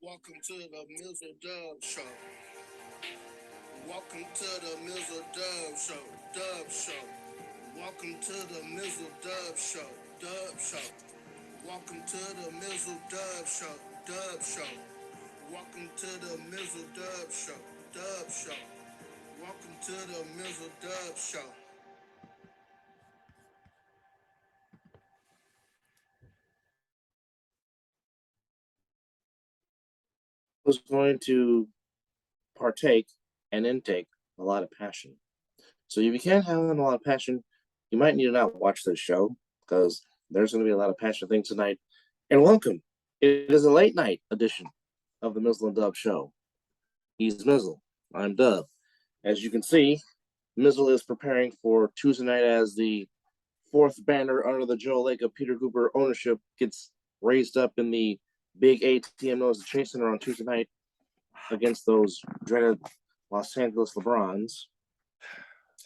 Welcome to the Mizzle Dub Show. Welcome to the Mizzle Dub Show. Dub Show. Welcome to the Mizzle Dub Show. Dub Show. Welcome to the Mizzle Dub Show. Dub Show. Welcome to the Mizzle Dub Show. Dub Show. Welcome to the Mizzle Dub Show. Was going to partake and intake a lot of passion. So if you can't have a lot of passion, you might need to not watch this show because there's going to be a lot of passionate things tonight. And welcome. It is a late night edition of the Mizzle Dub Show. He's Mizzle. I'm Dub. As you can see, Mizzle is preparing for Tuesday night as the fourth banner under the Joe Lake of Peter Goober ownership gets raised up in the big ATM known as the Chase Center on Tuesday night against those dreaded Los Angeles LeBrons.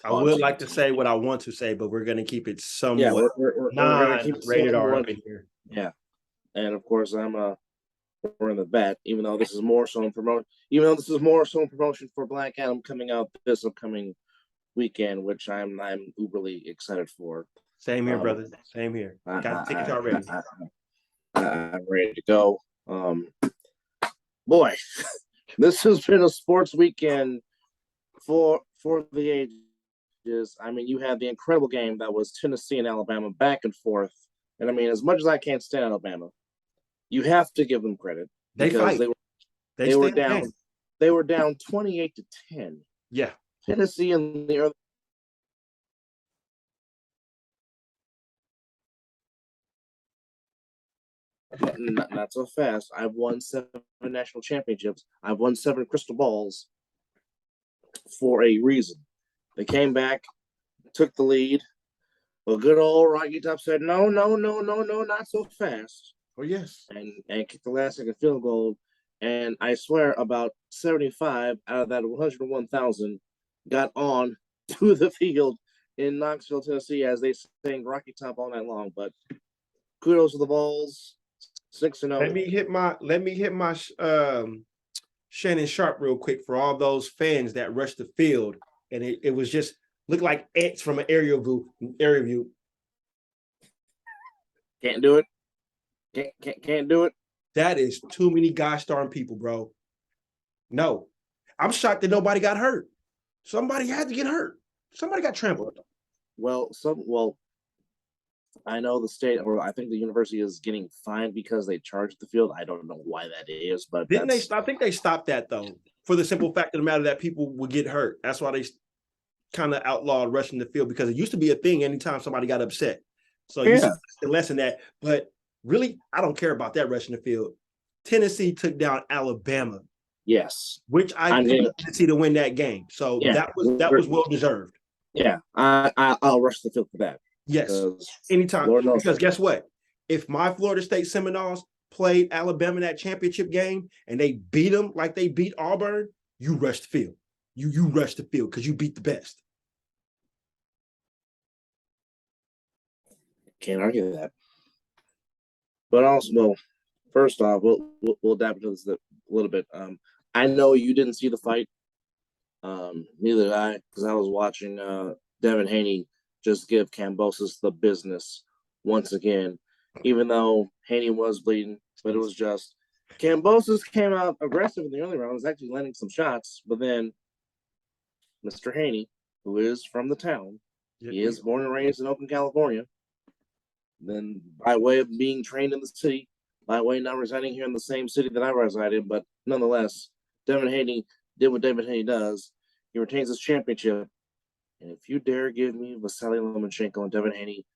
I would like to say what I want to say, but we're going to keep it somewhat. Yeah, we're going to keep it rated R up in here. Yeah, and of course we're in the bet. Even though this is more so in promotion, for Black Adam coming out this upcoming weekend, which I'm uberly excited for. Same here, brother. Same here. Got tickets already. I'm ready to go. Boy, this has been a sports weekend for the ages. I mean, you had the incredible game that was Tennessee and Alabama back and forth. And I mean, as much as I can't stand Alabama, you have to give them credit. They fight. They were down. They were down 28-10. Yeah. Tennessee in the early. Not so fast. I've won 7 national championships. I've won 7 crystal balls for a reason. They came back, took the lead. Well, good old Rocky Top said, no, not so fast. Oh, yes. And kicked the last second field goal. And I swear about 75 out of that 101,000 got on to the field in Knoxville, Tennessee, as they sang Rocky Top all night long. But kudos to the Vols. 6-0. Let me hit my Shannon Sharp real quick for all those fans that rushed the field, and it was just looked like ants from an aerial view. Can't do it. Can't do it. That is too many gosh darn people, bro. No, I'm shocked that nobody got hurt. Somebody had to get hurt. Somebody got trampled. Well, I know the state, or I think the university is getting fined because they charged the field. I don't know why that is, but I think they stopped that though, for the simple fact of the matter that people would get hurt. That's why they kind of outlawed rushing the field, because it used to be a thing anytime somebody got upset. So you see less in that. But really, I don't care about that rushing the field. Tennessee took down Alabama. Yes, which I picked Tennessee to win that game. So that was well deserved. Yeah, I'll rush the field for that. Yes, anytime. Because guess what? If my Florida State Seminoles played Alabama in that championship game and they beat them like they beat Auburn, you rush the field. You rush the field because you beat the best. Can't argue that. But also, well, first off, we'll dive into this a little bit. I know you didn't see the fight. Neither did I, because I was watching Devin Haney just give Kambosos the business once again, even though Haney was bleeding, but it was just Kambosos came out aggressive in the early round, was actually landing some shots, but then Mr. Haney, who is from the town, he is born and raised in Oakland, California, then by way of being trained in the city, by way of not residing here in the same city that I reside in, but nonetheless, Devin Haney did what David Haney does. He retains his championship. And if you dare give me Vasily Lomachenko and Devin Haney,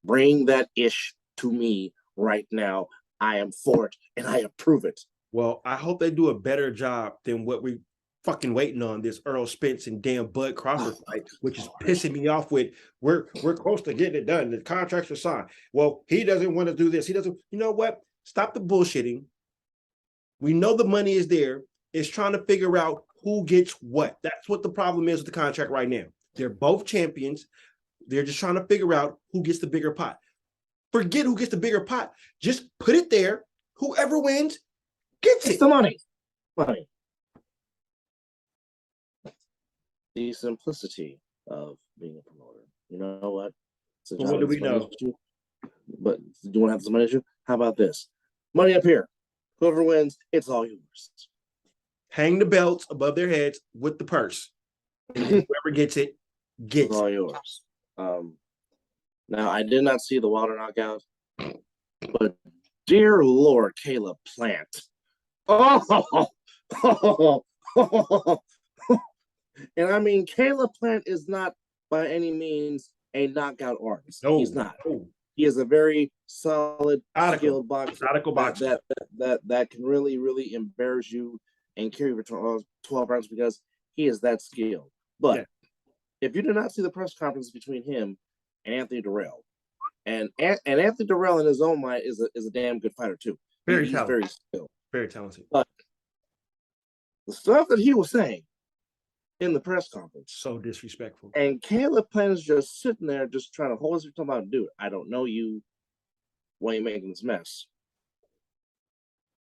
bring that ish to me right now. I am for it, and I approve it. Well, I hope they do a better job than what we fucking waiting on, this Earl Spence and damn Bud Crawford fight, which is pissing me off with we're close to getting it done. The contracts are signed. Well, he doesn't want to do this. He doesn't. You know what? Stop the bullshitting. We know the money is there. It's trying to figure out who gets what. That's what the problem is with the contract right now. They're both champions. They're just trying to figure out who gets the bigger pot. Forget who gets the bigger pot. Just put it there. Whoever wins, gets It's it. the money. Money. The simplicity of being a promoter. You know what? It's a But what do we know? issue. But do you want to have some money issue? How about this? Money up here. Whoever wins, it's all yours. Hang the belts above their heads with the purse. And whoever gets it, gets it's all yours. Now, I did not see the Wilder knockout, but dear Lord, Caleb Plant. Oh, and I mean, Caleb Plant is not by any means a knockout artist. No. He's not. He is a very solid, skilled boxer that can really, really embarrass you and carry for 12 rounds because he is that skilled. But if you did not see the press conference between him and Anthony Durrell, and Anthony Durrell in his own mind is a damn good fighter too. He's talented. Very skilled. Very talented. But the stuff that he was saying in the press conference, so disrespectful. And Caleb Plant is just sitting there, just trying to hold his tongue out and do it. I don't know you. Why are you making this mess?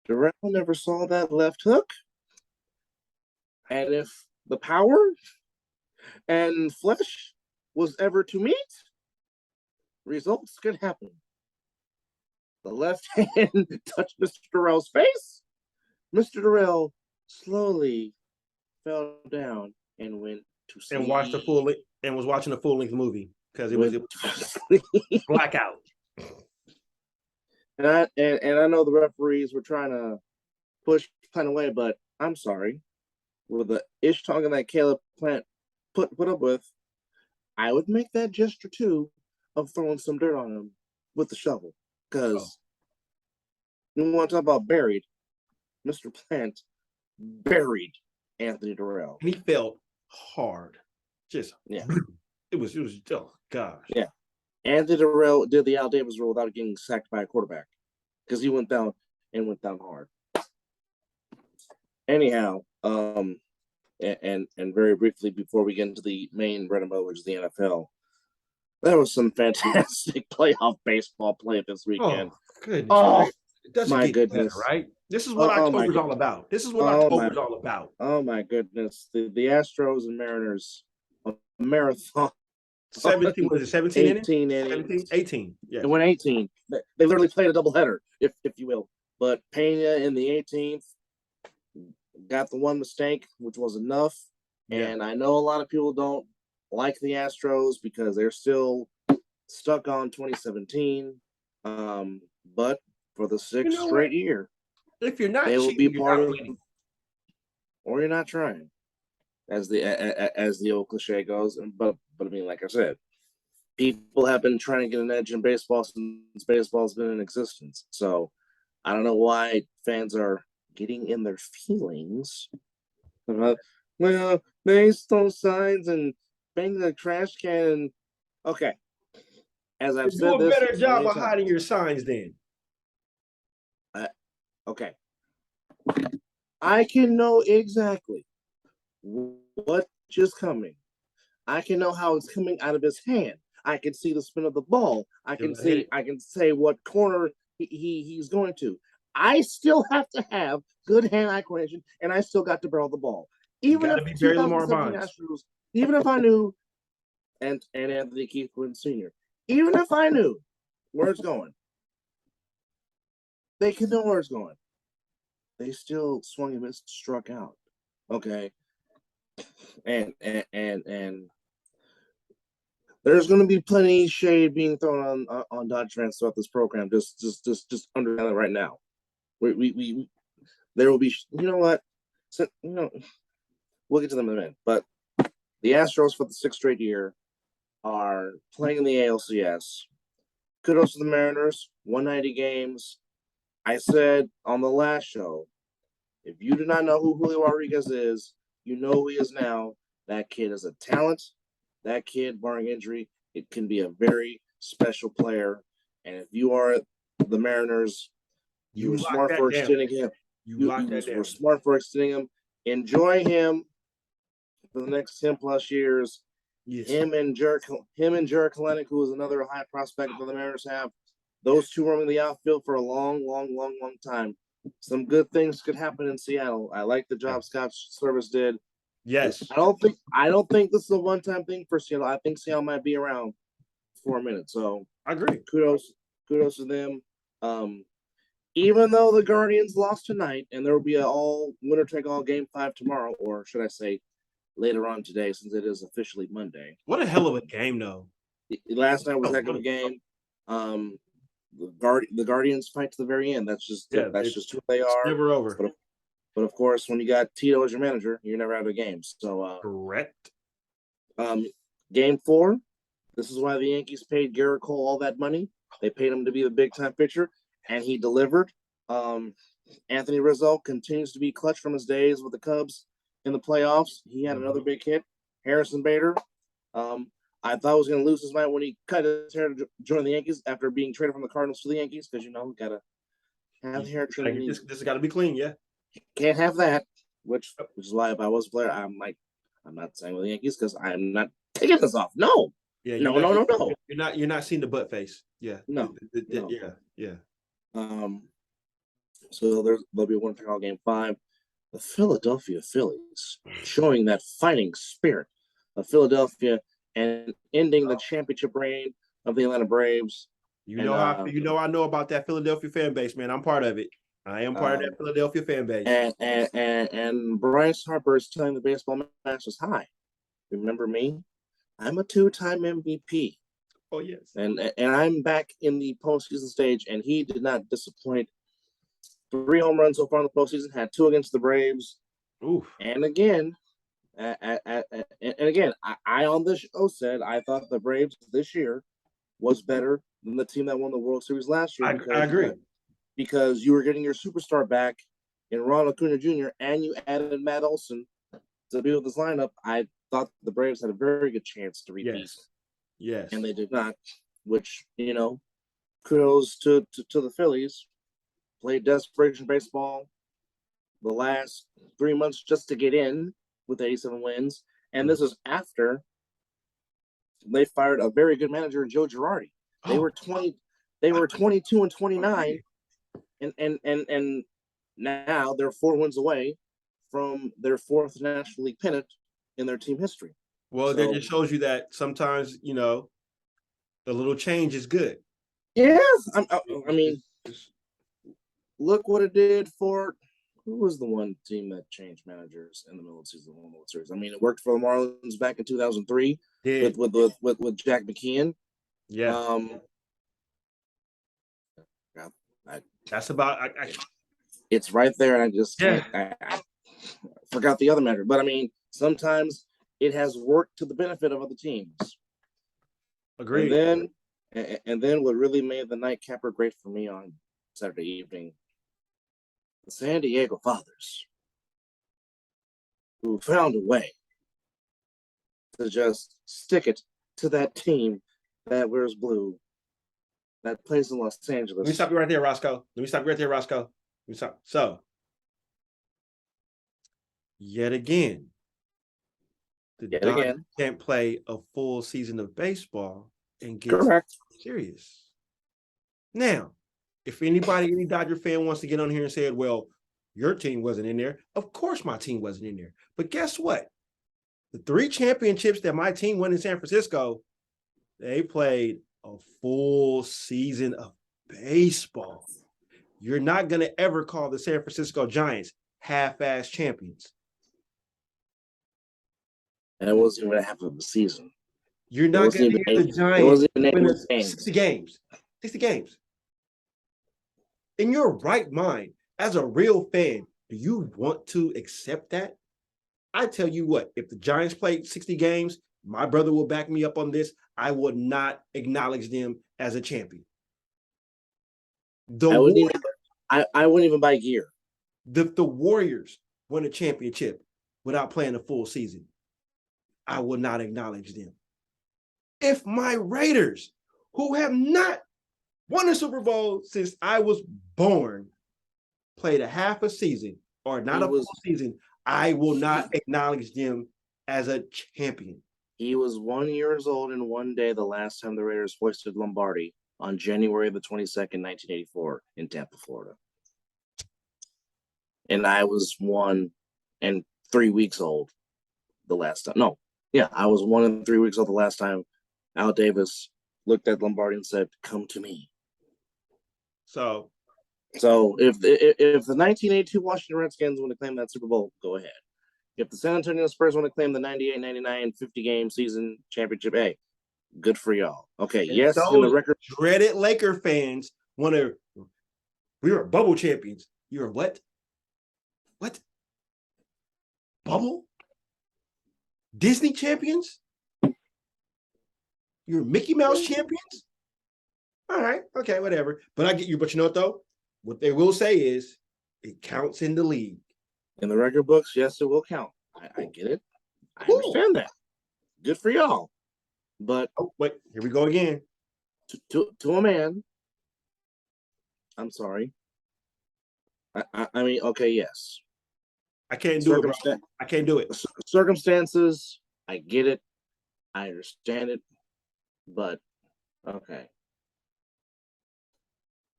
Durrell never saw that left hook. And if the power and flesh was ever to meet, results could happen. The left hand touched Mr. Durrell's face. Mr. Durrell slowly fell down and went to sleep. And watched was watching a full-length movie because it was blackout. And I know the referees were trying to push Plant away, but I'm sorry. With the ish tongue that Caleb Plant put up with, I would make that gesture too of throwing some dirt on him with the shovel. Because you want to talk about buried, Mr. Plant buried Anthony Durrell. He felt hard. Just it was oh gosh. Yeah. Anthony Durrell did the Al Davis rule without getting sacked by a quarterback. Because he went down hard. Anyhow, and very briefly before we get into the main bread and butter, which is the NFL, there was some fantastic playoff baseball play this weekend. Oh, goodness. Oh, my goodness. Better, right? This is what October's all about. This is what October's all about. Oh, my goodness. The Astros and Mariners, a marathon. 17, was it 17 18 innings? 18. Yeah. It went 18. They literally played a doubleheader, if you will. But Pena in the 18th got the one mistake, which was enough. Yeah. And I know a lot of people don't like the Astros because they're still stuck on 2017. But for the sixth straight year, if you're not, they will be part of, or you're not trying, as the old cliche goes. But I mean, like I said, people have been trying to get an edge in baseball since baseball's been in existence. So I don't know why fans are getting in their feelings about, well, they stole signs and banged the trash can. Okay. As I've said, do a better job of hiding your signs then. Okay. I can know exactly what's just coming. I can know how it's coming out of his hand. I can see the spin of the ball. I can say what corner he's going to. I still have to have good hand-eye coordination, and I still got to barrel the ball. Even if 2017 Astros, even if I knew, and Anthony Keith Quinn Sr., even if I knew where it's going, they can know where it's going. They still swung and missed, struck out. Okay. And there's going to be plenty of shade being thrown on Dodge fans throughout this program. Just understand it right now. We there will be, you know what? So, we'll get to them in a minute. But the Astros for the sixth straight year are playing in the ALCS. Kudos to the Mariners, 190 games. I said on the last show, if you do not know who Julio Rodriguez is, you know who he is now. That kid is a talent. That kid, barring injury, it can be a very special player. And if you are the Mariners, you were smart for extending him. You were smart for extending him. Enjoy him for the next 10+ years. Yes. Him and Jared Kelenic, who is another high prospect that the Mariners have. Those two roaming the outfield for a long time. some good things could happen in Seattle. I like the job Scott Service did. Yes. I don't think this is a one-time thing for Seattle. I think Seattle might be around for a minute. So I agree. Kudos to them. Even though the Guardians lost tonight, and there will be a all winner take all game 5 tomorrow, or should I say later on today, since it is officially Monday. What a hell of a game, though. Last night was a heck of a game. The Guardians fight to the very end. That's just just who they are. Never over. But of course, when you got Tito as your manager, you're never out of a game. So correct. Game 4. This is why the Yankees paid Garrett Cole all that money. They paid him to be the big time pitcher, and he delivered. Anthony Rizzo continues to be clutch from his days with the Cubs in the playoffs. He had another big hit. Harrison Bader. I thought he was going to lose his mind when he cut his hair to join the Yankees after being traded from the Cardinals to the Yankees, because gotta have the hair trim. This has got to be clean, yeah. Can't have that. Which is why if I was a player, I'm not saying with the Yankees because I'm not taking this off. No. Yeah, no. You're not seeing the butt face. Yeah. No. Yeah. So there'll be one thing all game 5. The Philadelphia Phillies showing that fighting spirit of Philadelphia and ending the championship reign of the Atlanta Braves. I know about that Philadelphia fan base, man. I'm part of it. I am part of that Philadelphia fan base. And Bryce Harper is telling the baseball masters, hi, remember me? I'm a 2-time MVP. Oh, yes. And I'm back in the postseason stage, and he did not disappoint. 3 home runs so far in the postseason, had 2 against the Braves. Oof. And again, I on this show said I thought the Braves this year was better than the team that won the World Series last year. I agree. Because you were getting your superstar back in Ronald Acuna Jr. and you added Matt Olson to be with this lineup. I thought the Braves had a very good chance to repeat. Yes. And they did not, which, kudos to the Phillies. Played desperation baseball the last 3 months just to get in with 87 wins. And this is after they fired a very good manager, Joe Girardi. They were 22 and 29. And now they're 4 wins away from their 4th National League pennant in their team history. Well, that just shows you that sometimes, a little change is good. Yes. I mean, look what it did for who was the one team that changed managers in the middle of the season, World Series. I mean, it worked for the Marlins back in 2003 with Jack McKeon. Yeah. That's about. It's right there, and I just can't. I forgot the other matter, but I mean, sometimes it has worked to the benefit of other teams. Agreed. And then what really made the nightcapper great for me on Saturday evening, the San Diego Fathers, who found a way to just stick it to that team that wears blue, that plays in Los Angeles. Let me stop you right there, Roscoe. So, yet again, the Dodgers can't play a full season of baseball and get serious. Now, if any Dodger fan wants to get on here and say, well, your team wasn't in there, of course my team wasn't in there. But guess what? The 3 championships that my team won in San Francisco, they played a full season of baseball. You're not going to ever call the San Francisco Giants half-ass champions. And it wasn't even half of the season. You're not going to get the Giants win 60 games. 60 games. In your right mind, as a real fan, do you want to accept that? I tell you what, if the Giants played 60 games, my brother will back me up on this. I would not acknowledge them as a champion. I wouldn't even buy gear. The Warriors won a championship without playing a full season. I will not acknowledge them. If my Raiders, who have not won a Super Bowl since I was born, played a half a season or not a full season, I will not acknowledge them as a champion. He was 1 year old in one day the last time the Raiders hoisted Lombardi on January the 22nd, 1984 in Tampa, Florida. and I was 1 and 3 weeks old the last time. No, yeah, I was 1 and 3 weeks old the last time Al Davis looked at Lombardi and said, "Come to me." So if the 1982 Washington Redskins want to claim that Super Bowl, go ahead. If the San Antonio Spurs want to claim the 98-99 50-game season championship, hey, good for y'all. Okay, yes, in the record. Dreaded Laker fans want to. We were bubble champions. You're what? What? Bubble? Disney champions? You're Mickey Mouse champions? All right, okay, whatever. But I get you. But you know what though? What they will say is it counts in the league. In the record books, yes, it will count. I get it. I understand that. Good for y'all. But wait, here we go again. To a man, I'm sorry. I mean, okay, yes. I can't do it, bro. I can't do it. Circumstances, I get it. I understand it. But okay.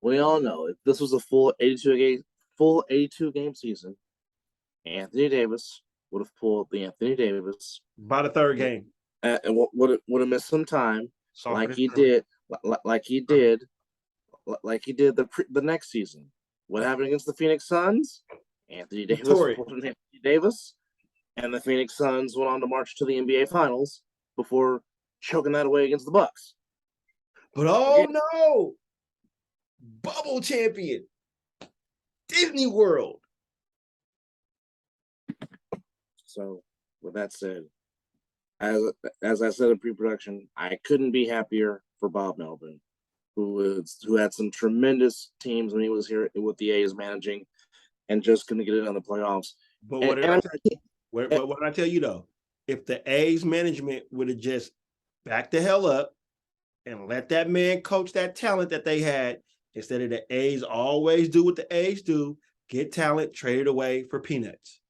We all know if this was a full 82 game season, Anthony Davis would have pulled the Anthony Davis by the third game, and would have missed some time, like he did the next season. What happened against the Phoenix Suns? Anthony Davis, and the Phoenix Suns went on to march to the NBA Finals before choking that away against the Bucks. But no, bubble champion, Disney World. So, with that said, as I said in pre-production, I couldn't be happier for Bob Melvin, who had some tremendous teams when he was here with the A's managing, and just couldn't get it in the playoffs. But what did I tell you though? If the A's management would have just backed the hell up and let that man coach that talent that they had, instead of the A's always do what the A's do, get talent, trade it away for peanuts.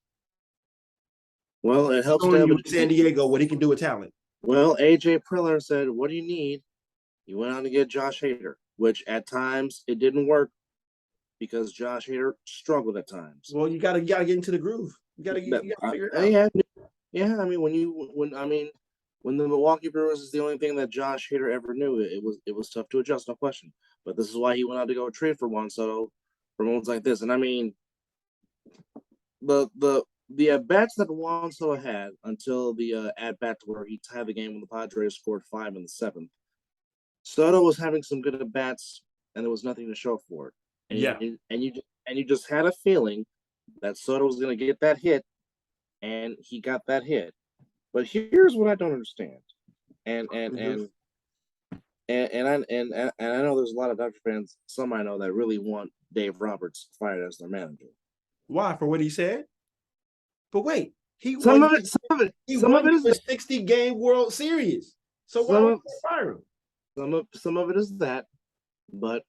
Well, it helps to have San Diego what he can do with talent. Well, AJ Preller said, "What do you need?" He went out to get Josh Hader, which at times it didn't work because Josh Hader struggled at times. Well, you gotta get into the groove. You gotta figure it out. Yeah. I mean, when the Milwaukee Brewers is the only thing that Josh Hader ever knew, it was tough to adjust, no question. But this is why he went out to go trade for Juan Soto for moments like this. And I mean, the at-bats that Juan Soto had until the at-bat where he tied the game when the Padres scored 5 in the 7th, Soto was having some good at-bats, and there was nothing to show for it. And you just had a feeling that Soto was going to get that hit, and he got that hit. But here's what I don't understand, and I know there's a lot of Dodger fans, some I know, that really want Dave Roberts fired as their manager. Why? For what he said? But wait, some of it is a 60-game World Series. So why would you fire him? Some of it is that, but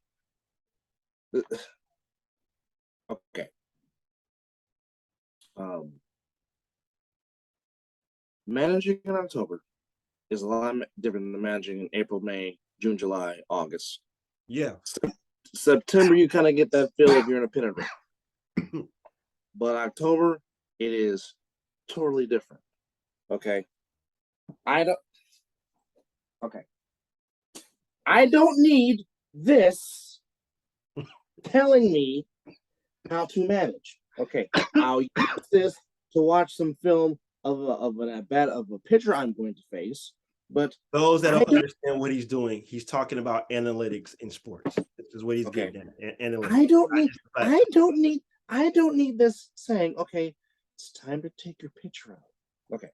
okay. Managing in October is a lot different than managing in April, May, June, July, August. Yeah. September, you kind of get that feel if you're in a pennant race. But October, it is totally different. Okay. I don't need this telling me how to manage. Okay. I'll use this to watch some film of an at-bat of a pitcher I'm going to face. But those that don't understand what he's doing, he's talking about analytics in sports. This is what he's getting at. Analytics. I don't need this saying, okay, it's time to take your pitcher out. Okay.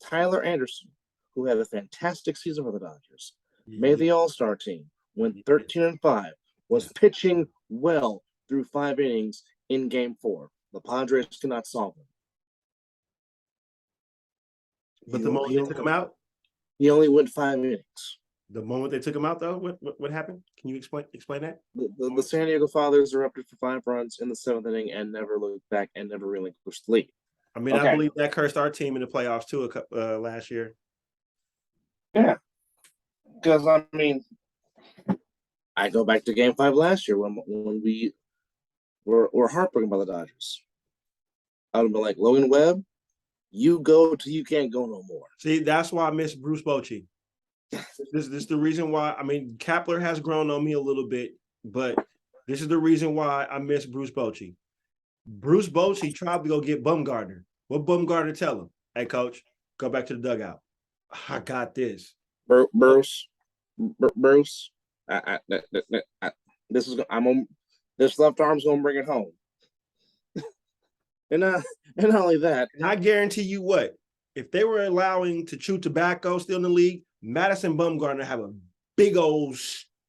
Tyler Anderson, who had a fantastic season for the Dodgers, made the All-Star team, went 13-5, was pitching well through 5 innings in Game 4. The Padres could not solve him. But the moment they took him out, he only went 5 innings. The moment they took him out, though, what happened? Can you explain that? The San Diego Fathers erupted for 5 runs in the 7th inning and never looked back and never relinquished the lead. I mean, I believe that cursed our team in the playoffs too last year. Yeah, because I mean, I go back to Game 5 last year when we were heartbroken by the Dodgers. I would be like, Logan Webb, you go till you can't go no more. See, that's why I miss Bruce Bochy. This is the reason why. I mean, Kapler has grown on me a little bit, but this is the reason why I miss Bruce Bochy. Bruce Bochy tried to go get Bumgarner. What Bumgarner tell him? Hey, coach, go back to the dugout. I got this. Bruce, this left arm's gonna bring it home. and not only that, and I guarantee you what, if they were allowing to chew tobacco still in the league, Madison Bumgarner have a big old.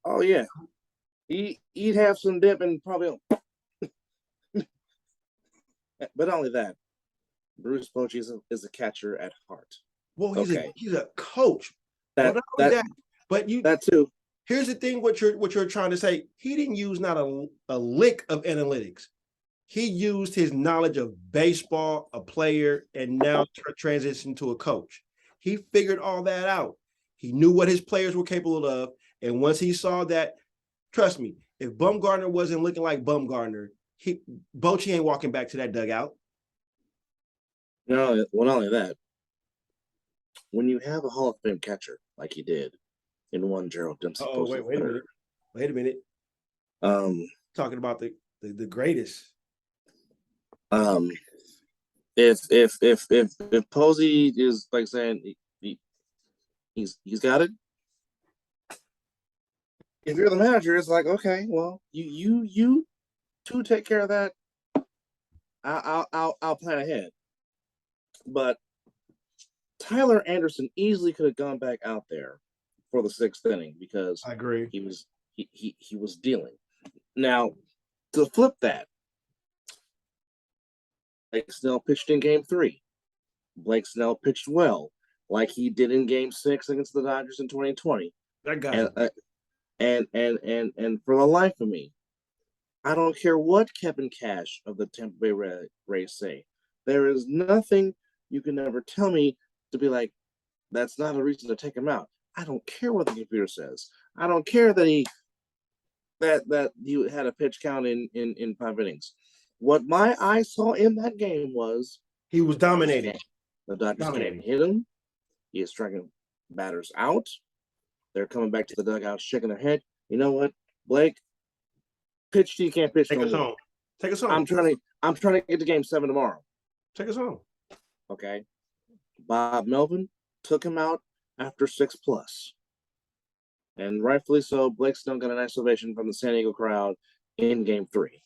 Oh yeah, he'd have some dip and probably. But not only that, Bruce Bochy is a catcher at heart. Well, he's a coach. That too. Here's the thing: what you're trying to say. He didn't use not a lick of analytics. He used his knowledge of baseball, a player, and now transitioned to a coach. He figured all that out. He knew what his players were capable of, and once he saw that, trust me, if Bumgarner wasn't looking like Bumgarner, Bochy ain't walking back to that dugout. No, well, not only that. When you have a Hall of Fame catcher like he did in one Gerald Dempsey. Oh, wait a minute. Talking about the greatest. If Posey is like saying he's got it. If you're the manager, it's like, okay, well, you two take care of that. I'll plan ahead. But Tyler Anderson easily could have gone back out there for the sixth inning because I agree. He was dealing. Now, to flip that, Blake Snell pitched in Game 3. Blake Snell pitched well, like he did in Game 6 against the Dodgers in 2020. That guy. And for the life of me, I don't care what Kevin Cash of the Tampa Bay Rays say. There is nothing you can ever tell me to be like, that's not a reason to take him out. I don't care what the computer says. I don't care that that you had a pitch count in 5 innings. What my eyes saw in that game was he was dominating. The Dodgers can't hit him. He is striking batters out. They're coming back to the dugout, shaking their head. You know what, Blake? Pitch to you can't pitch. Take us home. Take us home. I'm trying to get to Game 7 tomorrow. Take us home. Okay. Bob Melvin took him out after 6+. And rightfully so, Blake Snell got a nice ovation from the San Diego crowd in Game 3.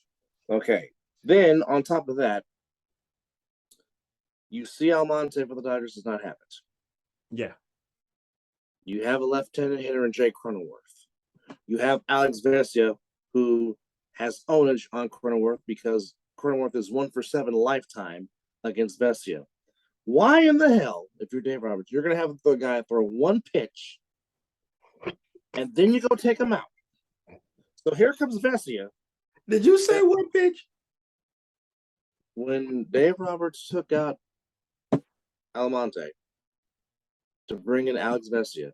Okay. Then, on top of that, you see Almonte for the Dodgers does not have it. Yeah. You have a left-handed hitter in Jake Cronenworth. You have Alex Vesia, who has ownage on Cronenworth because Cronenworth is 1-for-7 lifetime against Vesia. Why in the hell, if you're Dave Roberts, you're going to have the guy throw one pitch and then you go take him out? So here comes Vesia. Did you say one pitch? When Dave Roberts took out Almonte to bring in Alex Vesia,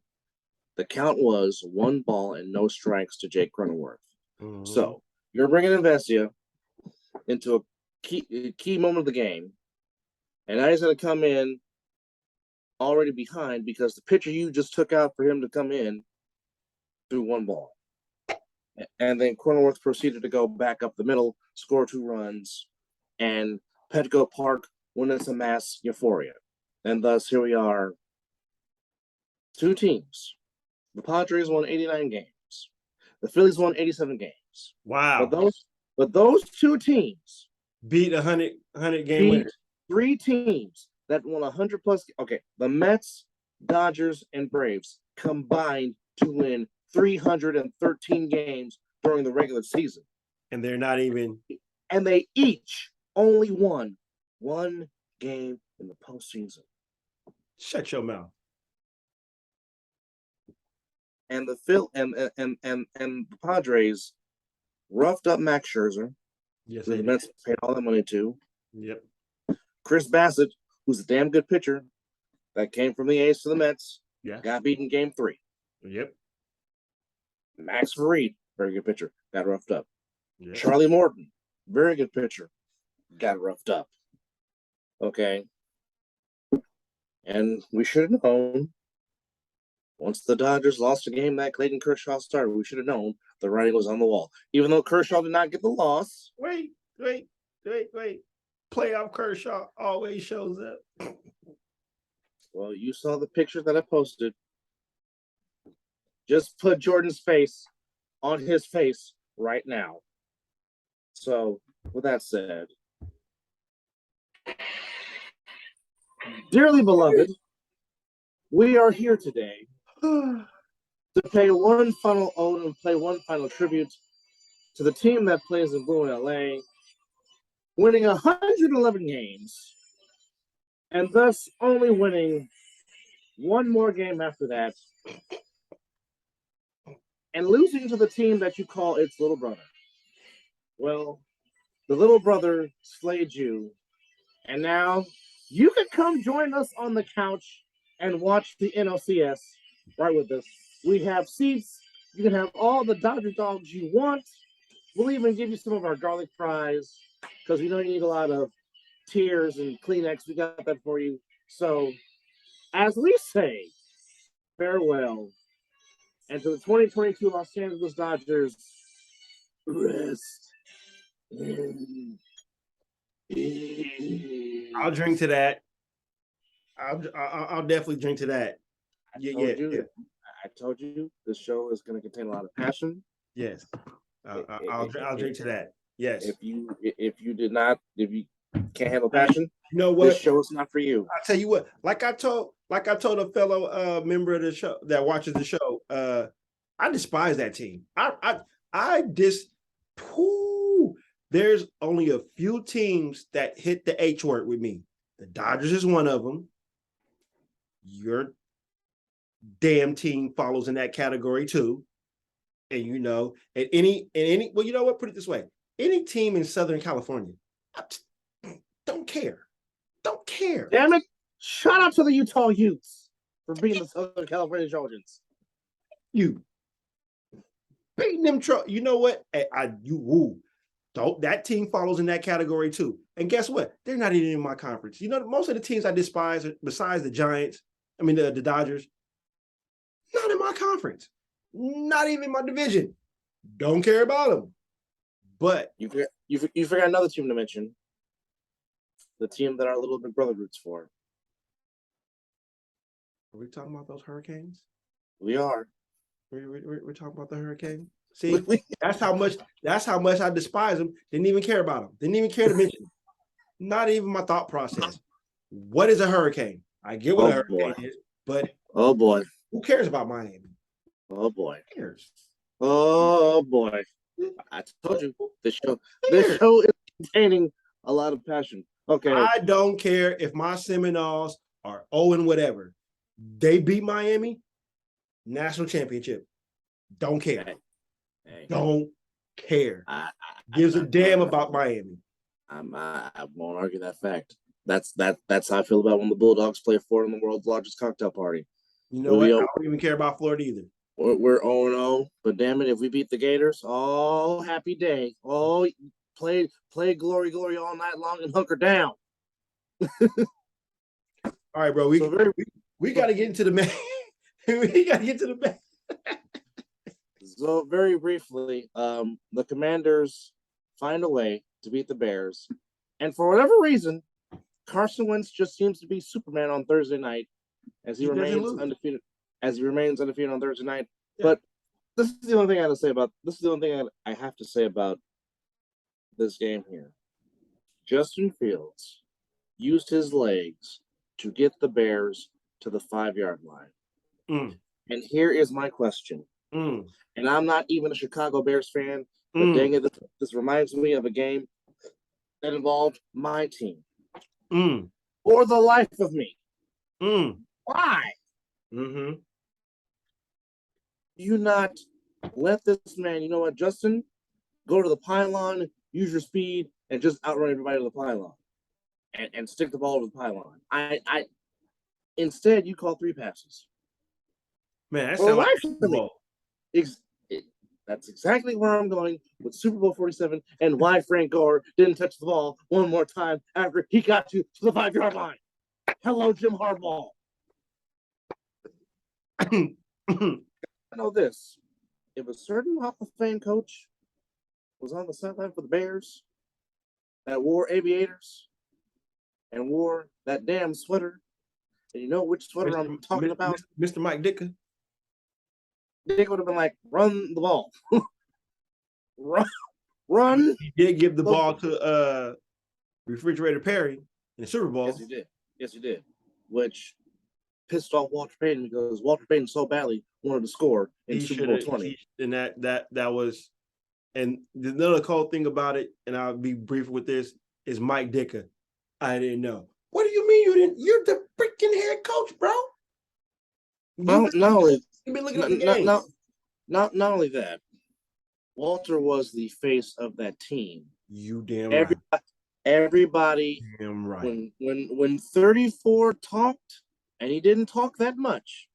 the count was 1 ball and no strikes to Jake Cronenworth. Mm-hmm. So you're bringing in Vesia into a key moment of the game, and now he's going to come in already behind because the pitcher you just took out for him to come in threw 1 ball. And then Cronenworth proceeded to go back up the middle, score 2 runs, and Petco Park witnessed a mass euphoria. And thus, here we are, 2 teams. The Padres won 89 games. The Phillies won 87 games. Wow. But those 2 teams beat 100 game winners. 3 teams that won 100+. Okay, the Mets, Dodgers, and Braves combined to win 313 games during the regular season. And they're not even. And they each only won 1 game in the postseason. Shut your mouth. And the Padres roughed up Max Scherzer. Yes, the Mets paid all that money to. Yep. Chris Bassett, who's a damn good pitcher, that came from the A's to the Mets. Yeah. Got beaten Game 3. Yep. Max Fried, very good pitcher, got roughed up. Yep. Charlie Morton, very good pitcher, got roughed up. Okay. And we should have known once the Dodgers lost a game that Clayton Kershaw started, we should have known the writing was on the wall. Even though Kershaw did not get the loss. Wait. Playoff Kershaw always shows up. Well, you saw the picture that I posted. Just put Jordan's face on his face right now. So, with that said, dearly beloved, we are here today to pay one final ode and play one final tribute to the team that plays in blue in LA, winning 111 games, and thus only winning one more game after that, and losing to the team that you call its little brother. Well, the little brother slayed you, and now you can come join us on the couch and watch the NLCS right with us. We have seats. You can have all the Dodger dogs you want. We'll even give you some of our garlic fries because we know you need a lot of tears and Kleenex. We got that for you. So, as we say farewell, and to the 2022 Los Angeles Dodgers, rest in peace. I'll drink to that. I'll definitely drink to that. I told you this show is going to contain a lot of passion. Yes, I'll drink to that. Yes. If you can't handle passion, you know what? This show is not for you. I'll tell you what. Like I told a fellow member of the show that watches the show, I despise that team. There's only a few teams that hit the H word with me. The Dodgers is one of them. Your damn team follows in that category too. And you know, well, you know what? Put it this way: any team in Southern California, don't care. Damn it! Shout out to the Utah Utes for beating the Southern California Trojans. You beating them, you know what? That team follows in that category too. And guess what? They're not even in my conference. You know, most of the teams I despise, besides the Giants, the Dodgers, not in my conference. Not even my division. Don't care about them. But you forgot another team to mention. The team that our little big brother roots for. Are we talking about those Hurricanes? We are. We're talking about the Hurricanes. See, that's how much I despise them. Didn't even care about them. Didn't even care to mention them. Not even my thought process. What is a hurricane? I get what a hurricane is, but oh boy, who cares about Miami? Oh boy, who cares? Oh boy, I told you this show is containing a lot of passion. Okay, I don't care if my Seminoles are 0 whatever. They beat Miami, national championship. Don't care. Don't care. Gives a damn about Miami. I won't argue that fact. That's how I feel about when the Bulldogs play Florida in the world's largest cocktail party. You know what? I don't even care about Florida either. We're 0-0, but damn it, if we beat the Gators, oh, happy day. Oh, play glory all night long and hunker down. All right, bro. We got to get into the man. We got to get to the man. So very briefly, the Commanders find a way to beat the Bears, and for whatever reason, Carson Wentz just seems to be Superman on Thursday night as he remains undefeated. As he remains undefeated on Thursday night. Yeah. But this is the only thing I have to say about this game here. Justin Fields used his legs to get the Bears to the 5-yard line. And here is my question. And I'm not even a Chicago Bears fan, but dang it, this reminds me of a game that involved my team. For the life of me. Why? You not let this man, you know what, Justin, go to the pylon, use your speed, and just outrun everybody to the pylon. And stick the ball to the pylon. Instead, you call 3 passes. Man, that sounds like That's exactly where I'm going with Super Bowl 47 and why Frank Gore didn't touch the ball one more time after he got you to the 5-yard line. Hello, Jim Harbaugh. I know this. If a certain Hall of Fame coach was on the sideline for the Bears that wore aviators and wore that damn sweater, and you know which sweater I'm talking about? Mr. Mike Ditka. Dick would have been like, run the ball. run. He did give the ball to Refrigerator Perry in the Super Bowl. Yes, he did. Yes, he did. Which pissed off Walter Payton because Walter Payton so badly wanted to score in Super Bowl 20. And that was, and the other cool thing about it, and I'll be brief with this, is Mike Ditka. I didn't know. What do you mean you didn't? You're the freaking head coach, bro. Not only that, Walter was the face of that team. You damn right. Everybody, damn right. When 34 talked, and he didn't talk that much,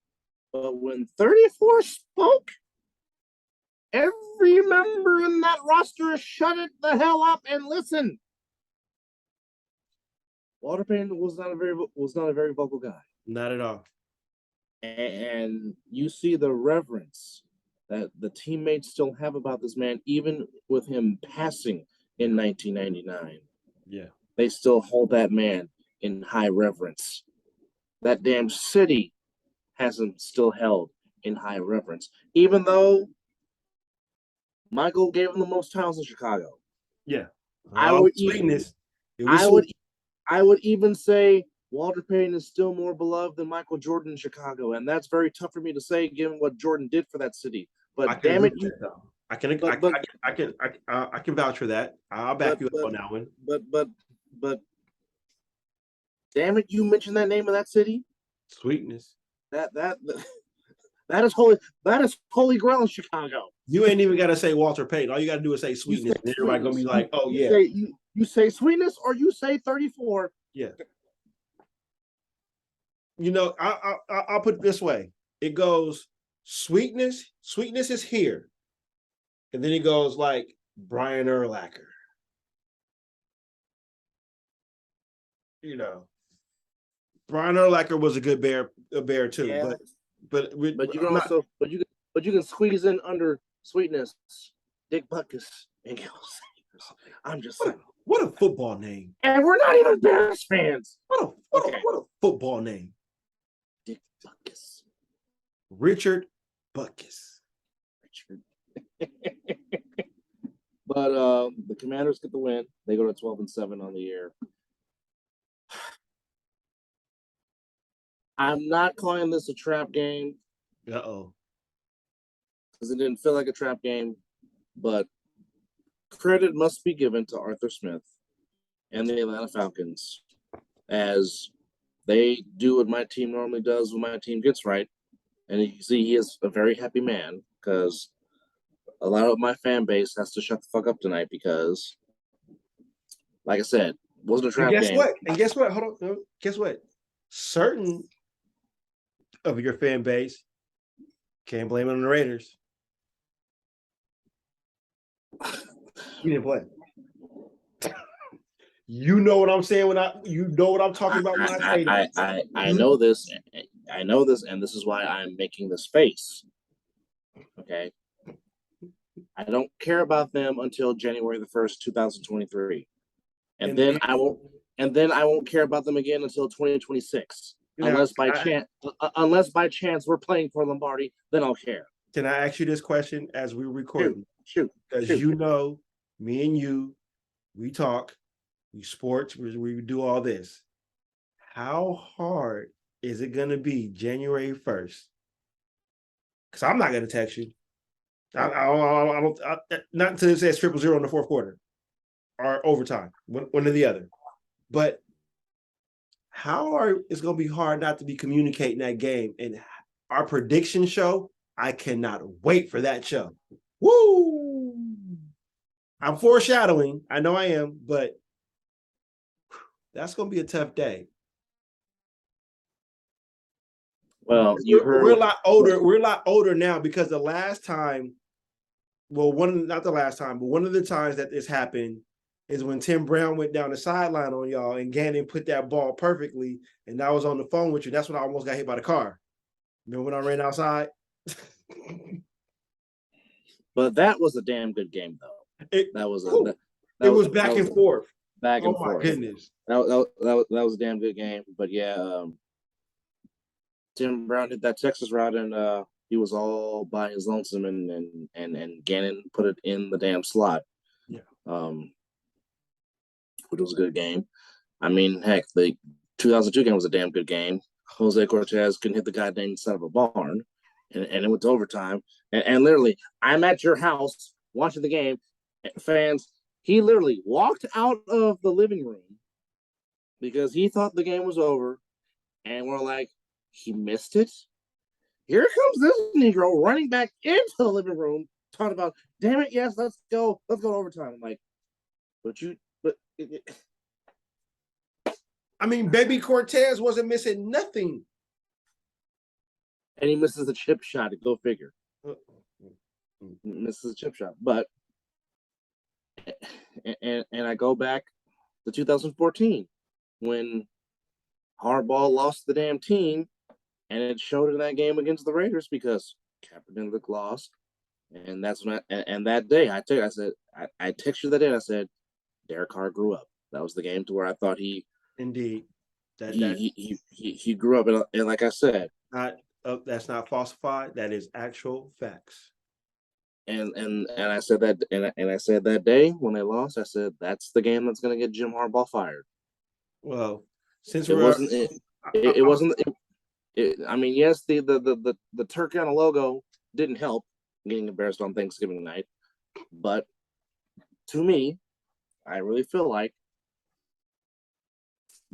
but when 34 spoke, every member in that roster shut it the hell up and listen. Walter Payton was not a very vocal guy. Not at all. And you see the reverence that the teammates still have about this man, even with him passing in 1999. Yeah. They still hold that man in high reverence. That damn city has him still held in high reverence, even though Michael gave him the most titles in Chicago. Yeah. I would even say Walter Payton is still more beloved than Michael Jordan in Chicago, and that's very tough for me to say given what Jordan did for that city. But damn it, I can vouch for that. I'll back you up on that one. But damn it, you mentioned that name of that city. Sweetness. That is holy. That is holy grail in Chicago. You ain't even got to say Walter Payton. All you got to do is say Sweetness. And everybody gonna be like, "Oh yeah." You say Sweetness or you say 34. Yeah. You know, I'll put it this way. It goes Sweetness. Sweetness is here, and then it goes like Brian Urlacher. You know, Brian Urlacher was a good bear too. Yeah. But you can squeeze in under Sweetness, Dick Butkus, and I'm just saying. What a football name! And we're not even Bears fans. What a football name! Dick Butkus, Richard Butkus. But the Commanders get the win. They go to 12-7 on the year. I'm not calling this a trap game. Because it didn't feel like a trap game, but credit must be given to Arthur Smith and the Atlanta Falcons as they do what my team normally does when my team gets right. And you see he is a very happy man because a lot of my fan base has to shut the fuck up tonight because, like I said, it wasn't a trap game. And guess what? Hold on. Guess what? Certain of your fan base can't blame it on the Raiders. You didn't play. You know what I'm saying you know what I'm talking about when I say that. I know this. I know this, and this is why I'm making this face. Okay. I don't care about them until January 1st, 2023. And then I won't care about them again until 2026. Unless by chance we're playing for Lombardi, then I'll care. Can I ask you this question as we record? Shoot. Because you know, me and you, we talk, we sports, we do all this. How hard is it going to be January 1st? Because I'm not going to text you. I don't, not until it says 0-0 in the fourth quarter or overtime, one or the other. But it's going to be hard not to be communicating that game. And our prediction show, I cannot wait for that show. Woo! I'm foreshadowing. I know I am, but that's going to be a tough day. Well, we're a lot older. We're a lot older now because the last time not the last time, but one of the times that this happened is when Tim Brown went down the sideline on y'all and Gannon put that ball perfectly, and I was on the phone with you. That's when I almost got hit by the car. Remember when I ran outside? But that was a damn good game, though. It was back and forth. Back and forth. Oh my goodness. That was a damn good game. But yeah, Tim Brown hit that Texas route, and he was all by his lonesome, and Gannon put it in the damn slot. Yeah. Which was a good game. I mean, heck, the 2002 game was a damn good game. Jose Cortez couldn't hit the goddamn side of a barn, and it went to overtime. And literally, I'm at your house watching the game. Fans, he literally walked out of the living room because he thought the game was over, and we're like, he missed it? Here comes this Negro running back into the living room, talking about, damn it, yes, let's go to overtime. I'm like, I mean, baby Cortez wasn't missing nothing. And he misses the chip shot. Go figure. Misses the chip shot. But, and I go back to 2014 when Harbaugh lost the damn team, and it showed in that game against the Raiders because Kaepernick lost. And that's when and that day I texted you that day and I said, Derek Carr grew up. That was the game to where I thought he grew up, and like I said, that's not falsified. That is actual facts. And I said that, and I said that day when they lost, I said that's the game that's going to get Jim Harbaugh fired. Well, since it wasn't, it wasn't. I mean, yes, the turkey on the logo didn't help getting embarrassed on Thanksgiving night, but to me, I really feel like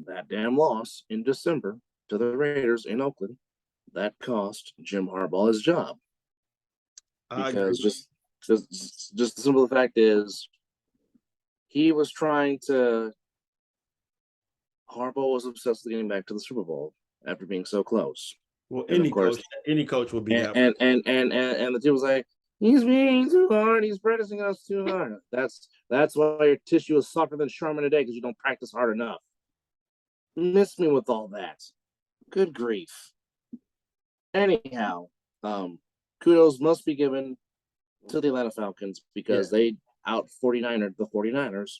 that damn loss in December to the Raiders in Oakland, that cost Jim Harbaugh his job. Because just the simple fact is, Harbaugh was obsessed with getting back to the Super Bowl after being so close. Well, any coach will be that. And the team was like, he's being too hard. He's practicing us too hard. That's why your tissue is softer than Charmin today, because you don't practice hard enough. Miss me with all that. Good grief. Anyhow, kudos must be given to the Atlanta Falcons because they out 49ers the 49ers.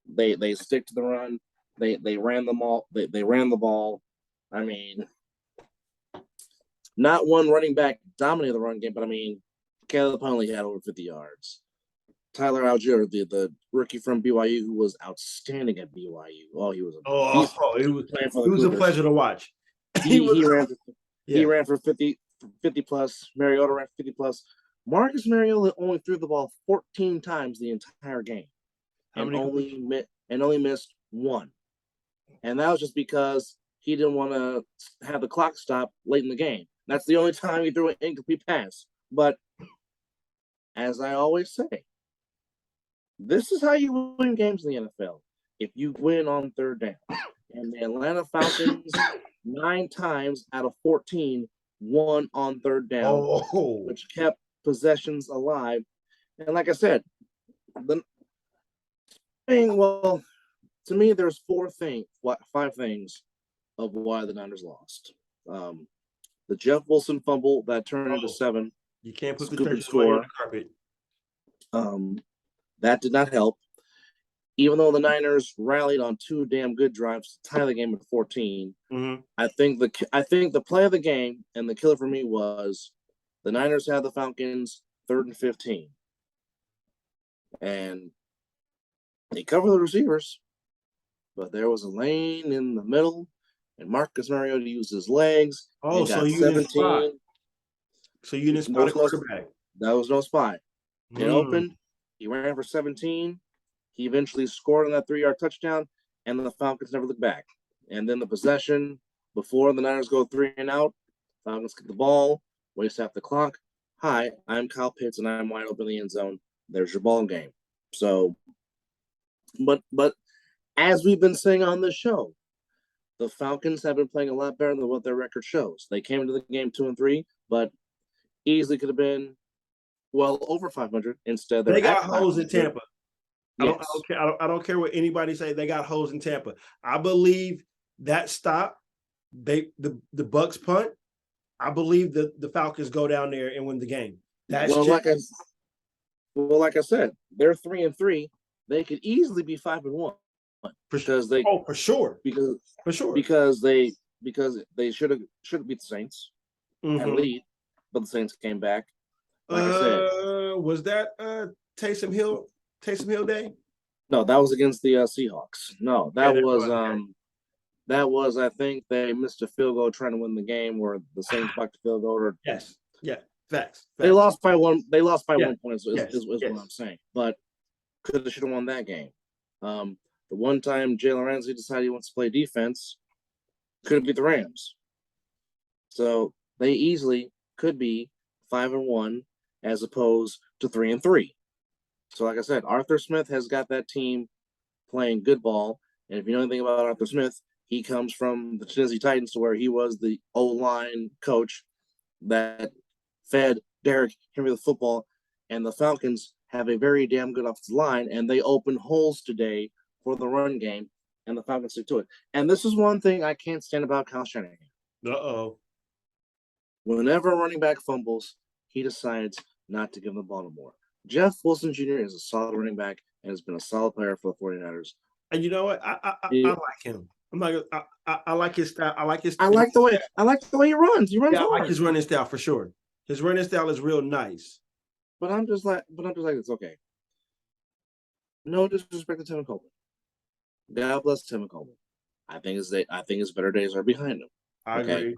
They stick to the run. They ran them all. They ran the ball. I mean, not one running back dominated the run game, but I mean, Caleb Huntley had over 50 yards. Tyler Algier, the rookie from BYU, who was outstanding at BYU. Oh, he was. It was a pleasure to watch. He ran for 50 plus. Mariota ran 50 plus. Marcus Mariota only threw the ball 14 times the entire game, and only missed one. And that was just because he didn't want to have the clock stop late in the game. That's the only time he threw an incomplete pass. But as I always say, this is how you win games in the NFL. If you win on third down. And the Atlanta Falcons 9 times out of 14 won on third down, which kept possessions alive. And like I said, to me, there's 5 things of why the Niners lost. The Jeff Wilson fumble that turned into 7. You can't put the trenches on the carpet. That did not help. Even though the Niners rallied on 2 damn good drives to tie the game at 14, I think the play of the game and the killer for me was the Niners had the Falcons 3rd and 15, and they covered the receivers, but there was a lane in the middle, and Marcus Mariota used his legs. Oh, so you didn't spot. So you didn't spot a quarterback. That was no spot. It opened. He ran for 17. He eventually scored on that 3-yard touchdown, and the Falcons never looked back. And then the possession before the Niners go 3 and out, Falcons get the ball, waste half the clock. Hi, I'm Kyle Pitts, and I'm wide open in the end zone. There's your ball game. So, but as we've been saying on this show, the Falcons have been playing a lot better than what their record shows. They came into the game 2-3, but easily could have been well over 500. Instead, They they're got at holes in 500. Tampa. I Yes. don't care. I don't care what anybody say. They got holes in Tampa. I believe that stop. The Bucks punt. I believe the Falcons go down there and win the game. Like I said, they're 3-3. They could easily be 5-1 because they. Oh, for sure. Because they should have beat the Saints and lead, but the Saints came back. Like I said, was that Taysom Hill day? No, that was against the Seahawks. No, that was I think they missed a field goal trying to win the game, where the Saints blocked the field goal. Or yes, yeah, facts. They lost by one. They lost by 1 point. Is what I'm saying. But should have won that game. The one time Jalen Ramsey decided he wants to play defense, could have beat the Rams. So they easily could be 5-1 as opposed to 3-3. So like I said, Arthur Smith has got that team playing good ball. And if you know anything about Arthur Smith, he comes from the Tennessee Titans, to where he was the O-line coach that fed Derrick Henry the football. And the Falcons have a very damn good offensive line, and they open holes today for the run game, and the Falcons stick to it. And this is one thing I can't stand about Kyle Shanahan. Whenever a running back fumbles, he decides not to give the ball to more. Jeff Wilson Jr. is a solid running back and has been a solid player for the 49ers. And you know what? I like him. I'm like I like his style. I like the way he runs. He runs hard. I like his running style for sure. His running style is real nice. But I'm just like, it's okay. No disrespect to Tim Coleman. God bless Tim Coleman. I think his better days are behind him. I agree.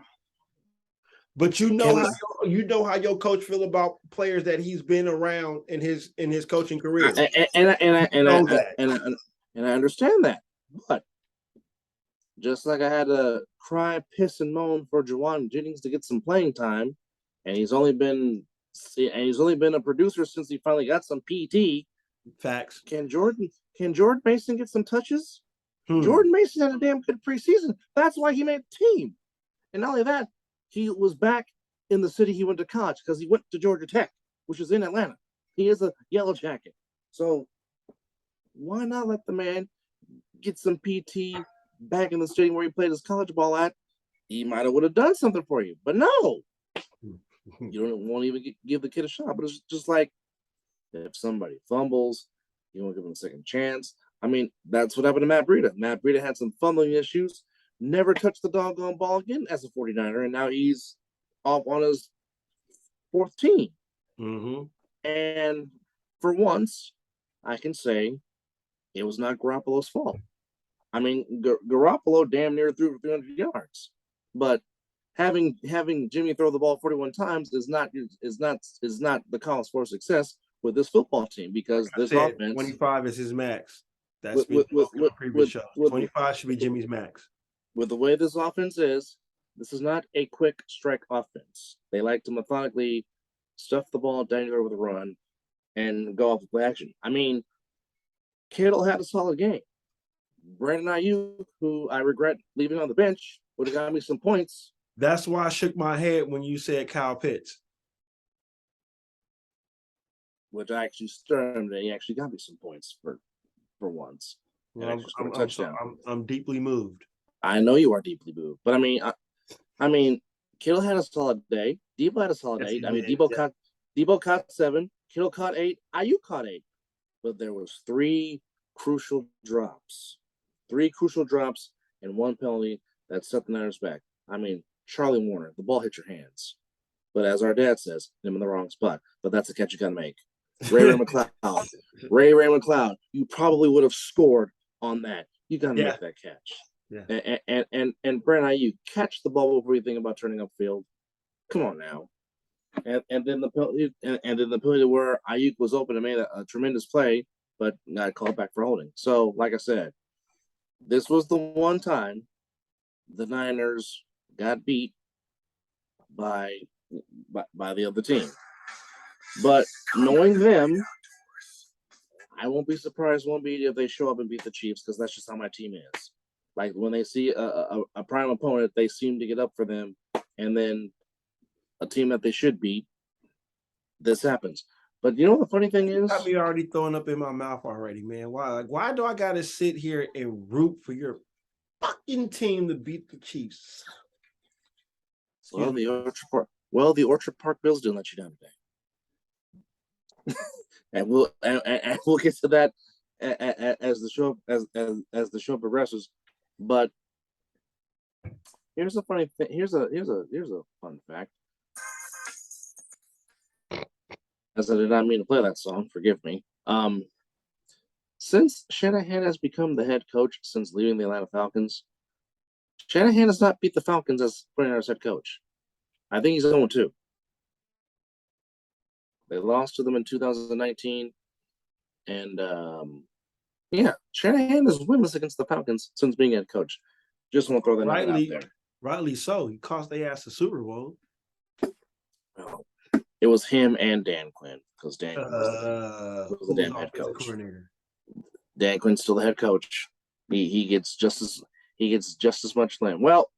But you know how your coach feel about players that he's been around in his coaching career. And I understand that. But just like I had to cry, piss, and moan for Juwan Jennings to get some playing time, and he's only been a producer since he finally got some PT. Facts. Can Jordan Mason get some touches? Jordan Mason had a damn good preseason. That's why he made the team. And not only that, he was back in the city he went to college, because he went to Georgia Tech, which is in Atlanta. He is a Yellow Jacket. So why not let the man get some PT back in the stadium where he played his college ball at? He might have would have done something for you. But no. You won't even give the kid a shot. But it's just like, if somebody fumbles, you won't give him a second chance. I mean, that's what happened to Matt Breida. Matt Breida had some fumbling issues, never touched the doggone ball again as a 49er, and now he's off on his fourth team. And for once, I can say it was not Garoppolo's fault. I mean, Garoppolo damn near threw for 300 yards, but having Jimmy throw the ball 41 times is not the cause for success with this football team, because this offense 25 is his max. That's been with previous show. 25 should be Jimmy's max. With the way this offense is, this is not a quick strike offense. They like to methodically stuff the ball down there with a run and go off the play action. I mean, Kittle had a solid game. Brandon Ayuk, who I regret leaving on the bench, would have got me some points. That's why I shook my head when you said Kyle Pitts. Which I actually stirred him, and he actually got me some points for once. Well, I'm deeply moved. I know you are deeply moved, but I mean, Kittle had a solid day. Debo had a solid day. I mean, Debo caught 7, Kittle caught 8, Ayuk caught 8, but there was 3 crucial drops, and 1 penalty that set the Niners back. I mean, Charlie Warner, the ball hit your hands, but as our dad says, him in the wrong spot. But that's a catch you gotta make. Ray McLeod, you probably would have scored on that. You gotta make that catch. Yeah. And Brandon Ayuk, catch the ball before you think about turning upfield. Come on now. And then the penalty where Ayuk was open and made a tremendous play, but got called back for holding. So, like I said, this was the one time the Niners got beat by the other team. But knowing them, I won't be surprised if they show up and beat the Chiefs, because that's just how my team is. Like, when they see a prime opponent, they seem to get up for them, and then a team that they should beat, this happens. But you know what the funny thing is? Got me already throwing up in my mouth already, man. Why? Like, why do I gotta sit here and root for your fucking team to beat the Chiefs? Well, the Orchard Park Bills didn't let you down today, and we'll get to that as the show progresses. But here's a funny thing. Here's a fun fact. As I did not mean to play that song, forgive me. Since Shanahan has become the head coach since leaving the Atlanta Falcons, Shanahan has not beat the Falcons as 49ers head coach. I think he's 0-2. They lost to them in 2019. And, yeah, Shanahan is winless against the Falcons since being head coach. Just want to throw that out there. Rightly so. He cost their ass the Super Bowl. Well, it was him and Dan Quinn, because Dan Quinn was the damn head coach. Coordinator. Dan Quinn's still the head coach. He gets just as much blame. Well,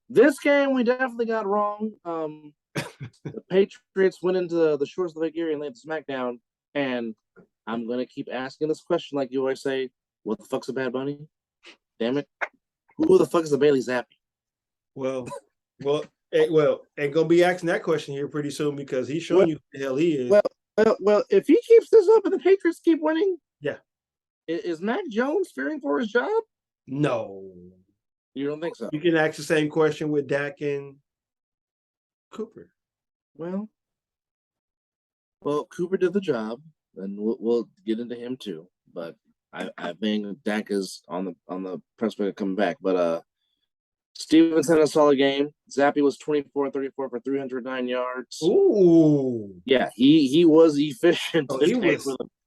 this game we definitely got wrong. The Patriots went into the shores of the Lake Erie and laid the smackdown. And I'm gonna keep asking this question, like you always say: what the fuck's a Bad Bunny? Damn it! Who the fuck is a Bailey Zappi? Well, and gonna be asking that question here pretty soon because he's showing you who the hell he is. Well, if he keeps this up and the Patriots keep winning, yeah, is Mac Jones fearing for his job? No, you don't think so? You can ask the same question with Dak and Cooper. Well, Cooper did the job, and we'll get into him too. But I think Dak is on the prospect of coming back. But Stevens had a solid game. Zappi was 24-34 for 309 yards. Ooh, yeah, he was efficient.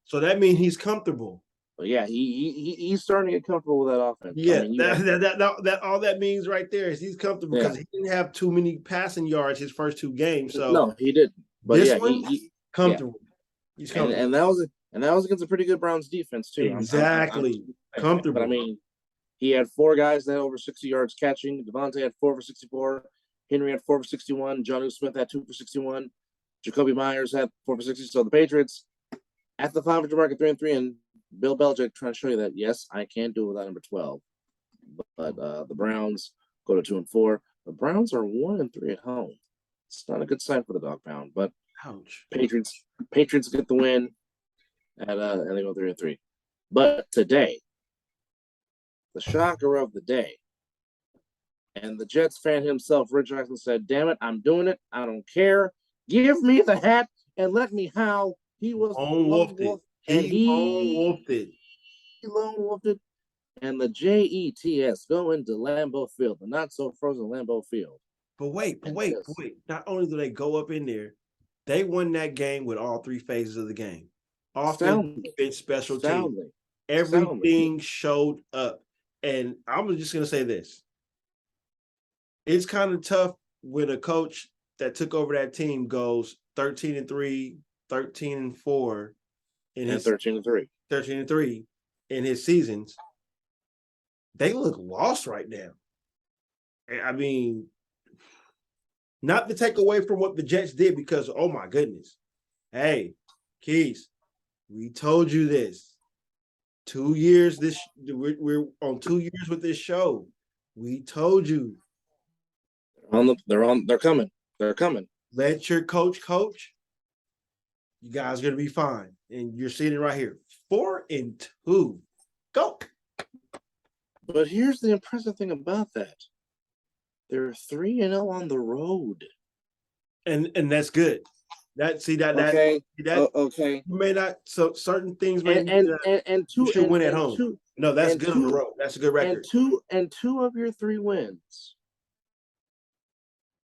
So that means he's comfortable. But yeah, he's starting to get comfortable with that offense. Yeah, I mean, that all that means right there is he's comfortable because he didn't have too many passing yards his first two games. So no, he didn't. But this one, comfortable. Yeah. He's comfortable, and that was against a pretty good Browns defense too. Exactly, I'm comfortable. But I mean, he had 4 guys that had over 60 yards catching. Devontae had 4 for 64. Henry had 4 for 61. Jonnu Smith had 2 for 61. Jacoby Myers had 4 for 60. So the Patriots at the 500 mark at 3-3, and Bill Belichick trying to show you that yes, I can do it without number 12. But the Browns go to 2-4. The Browns are 1-3 at home. It's not a good sign for the dog pound, but ouch. Patriots get the win and they go 3-3. But today, the shocker of the day, and the Jets fan himself, Rich Jackson, said, "Damn it, I'm doing it. I don't care. Give me the hat and let me howl." He was lone wolfed it. He lone wolfed it. And the Jets go into Lambeau Field, the not so frozen Lambeau Field. But wait. Not only do they go up in there, they won that game with all 3 phases of the game. Offense, defense, special team. Everything showed up. And I'm just going to say this. It's kind of tough when a coach that took over that team goes 13-3, 13-4 in his 13-3 in his seasons. They look lost right now. I mean, not to take away from what the Jets did because, oh my goodness. Hey, Keys, we told you this. 2 years, we're on 2 years with this show. We told you. They're coming. They're coming. Let your coach. You guys are gonna be fine. And you're seeing it right here. 4-2. Go. But here's the impressive thing about that. They're 3-0 on the road. And that's good. Okay. You may not, so certain things may should win at home. No, that's good on the road. That's a good record. And two of your 3 wins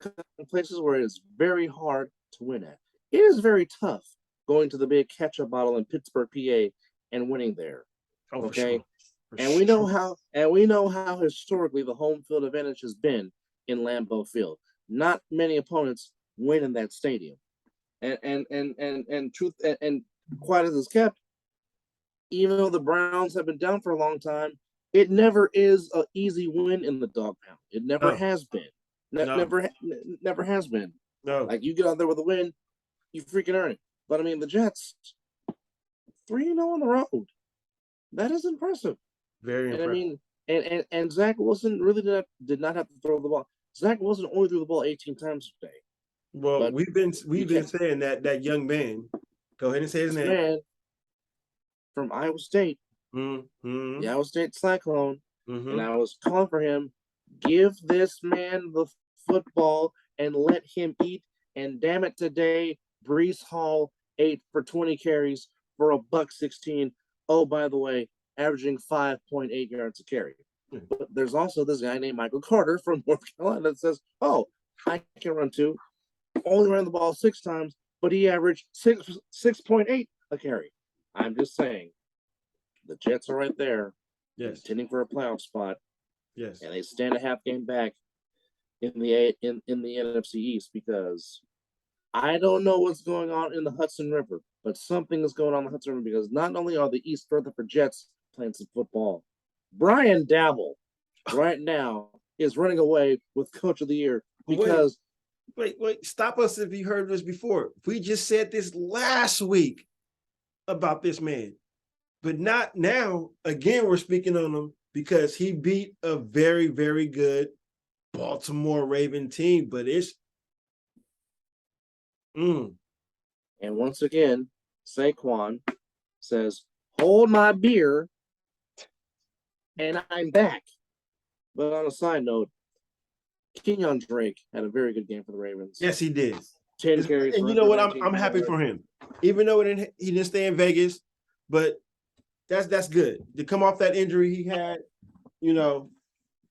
come in places where it's very hard to win at. It is very tough going to the big ketchup bottle in Pittsburgh, PA, and winning there. Okay. We know how historically the home field advantage has been in Lambeau Field. Not many opponents win in that stadium. And truth and quiet as it's kept, even though the Browns have been down for a long time, it never is an easy win in the dog pound. It never has been. Never has been. No. Like you get out there with a win, you freaking earn it. But I mean, the Jets 3-0 on the road. That is impressive. Very And impressive. I mean, and Zach Wilson really did not have to throw the ball. Zach Wilson only threw the ball 18 times today. Well, But we've been saying that young man. Go ahead and say his this name. man from Iowa State, Mm-hmm. the Iowa State Cyclone, Mm-hmm. and I was calling for him. Give this man the football and let him eat. And damn it, today Brees Hall 8 for 20 carries for $116. Oh, by the way, averaging 5.8 yards a carry. But there's also this guy named Michael Carter from North Carolina that says, "Oh, I can run too." Only ran the ball 6 times, but he averaged 6.8 a carry. I'm just saying, the Jets are right there, Yes. contending for a playoff spot. Yes. And they stand a half game back in the NFC East because I don't know what's going on in the Hudson River, but something is going on in the Hudson River because not only are the East Rutherford Jets playing some football, Brian Dabble right now is running away with Coach of the Year because wait, stop us if you heard this before. We just said this last week about this man, but not now. Again, we're speaking on him because he beat a very, very good Baltimore Raven team, but it's And once again, Saquon says, "Hold my beer," and I'm back. But on a side note, Kenyon Drake had a very good game for the Ravens. Yes, he did. 10 carries. And you know what? I'm happy for him, even though he didn't stay in Vegas, but that's good to come off that injury he had. You know,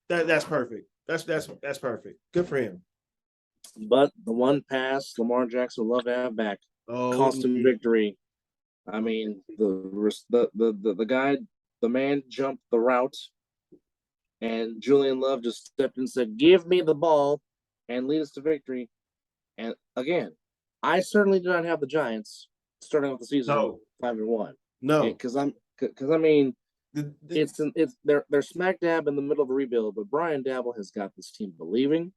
that's perfect. That's perfect. Good for him. But the one pass Lamar Jackson would love to have back cost him victory. I mean, the guy, the man jumped the route, and Julian Love just stepped in and said, "Give me the ball and lead us to victory." And again, I certainly do not have the Giants starting off the season 5-1. No, because I mean, they're smack dab in the middle of a rebuild, but Brian Dabble has got this team believing.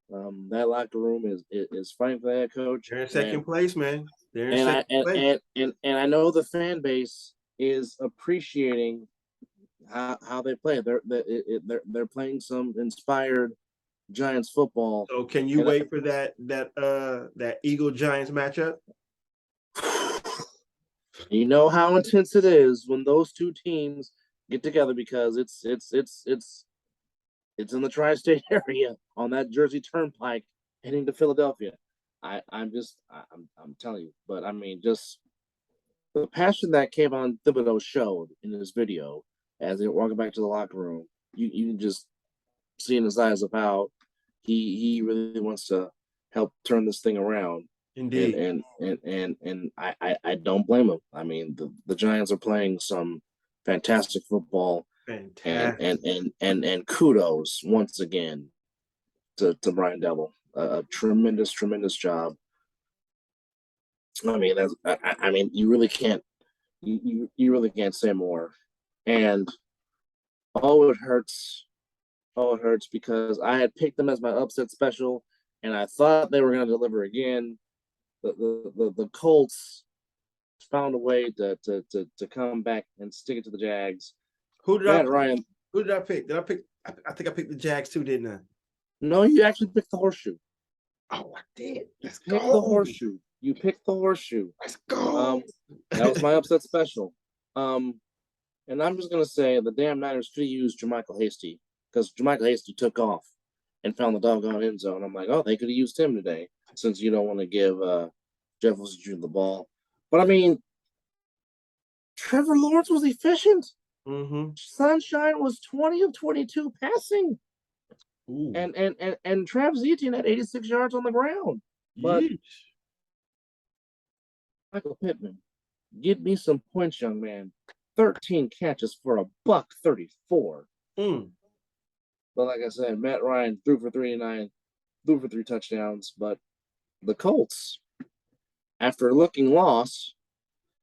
That locker room is fighting for that coach. They're in second place, man. They're in second place. And I know the fan base is appreciating how they play. They're playing some inspired Giants football. So can you wait for that Eagle Giants matchup? You know how intense it is when those two teams get together because it's in the tri-state area on that Jersey Turnpike heading to Philadelphia. I'm telling you, but I mean, just the passion that Kayvon Thibodeau showed in his video as they were walking back to the locker room, you can just see in his eyes of how he really wants to help turn this thing around. Indeed. And I don't blame him. I mean, the Giants are playing some fantastic football. Fantastic. And kudos once again to Brian Devil. A tremendous job. I mean, you really can't say more. And it hurts because I had picked them as my upset special, and I thought they were going to deliver again. The Colts found a way to come back and stick it to the Jags. Who did I pick? I think I picked the Jags too, didn't I? No, you actually picked the horseshoe. Oh, I did. Let's go. The horseshoe. You picked the horseshoe. Let's go. That was my upset special. And I'm just gonna say the damn Niners could have used Jermichael Hasty because Jermichael Hasty took off and found the doggone end zone. I'm like, oh, they could have used him today since you don't want to give Jeff Wilson Jr. the ball. But I mean, Trevor Lawrence was efficient. Mm-hmm. Sunshine was 20 of 22 passing. Ooh. And Travis Etienne had 86 yards on the ground. But Michael Pittman, give me some points, young man. 13 catches for $134. But like I said, Matt Ryan threw for 309, threw for 3 touchdowns. But the Colts, after looking lost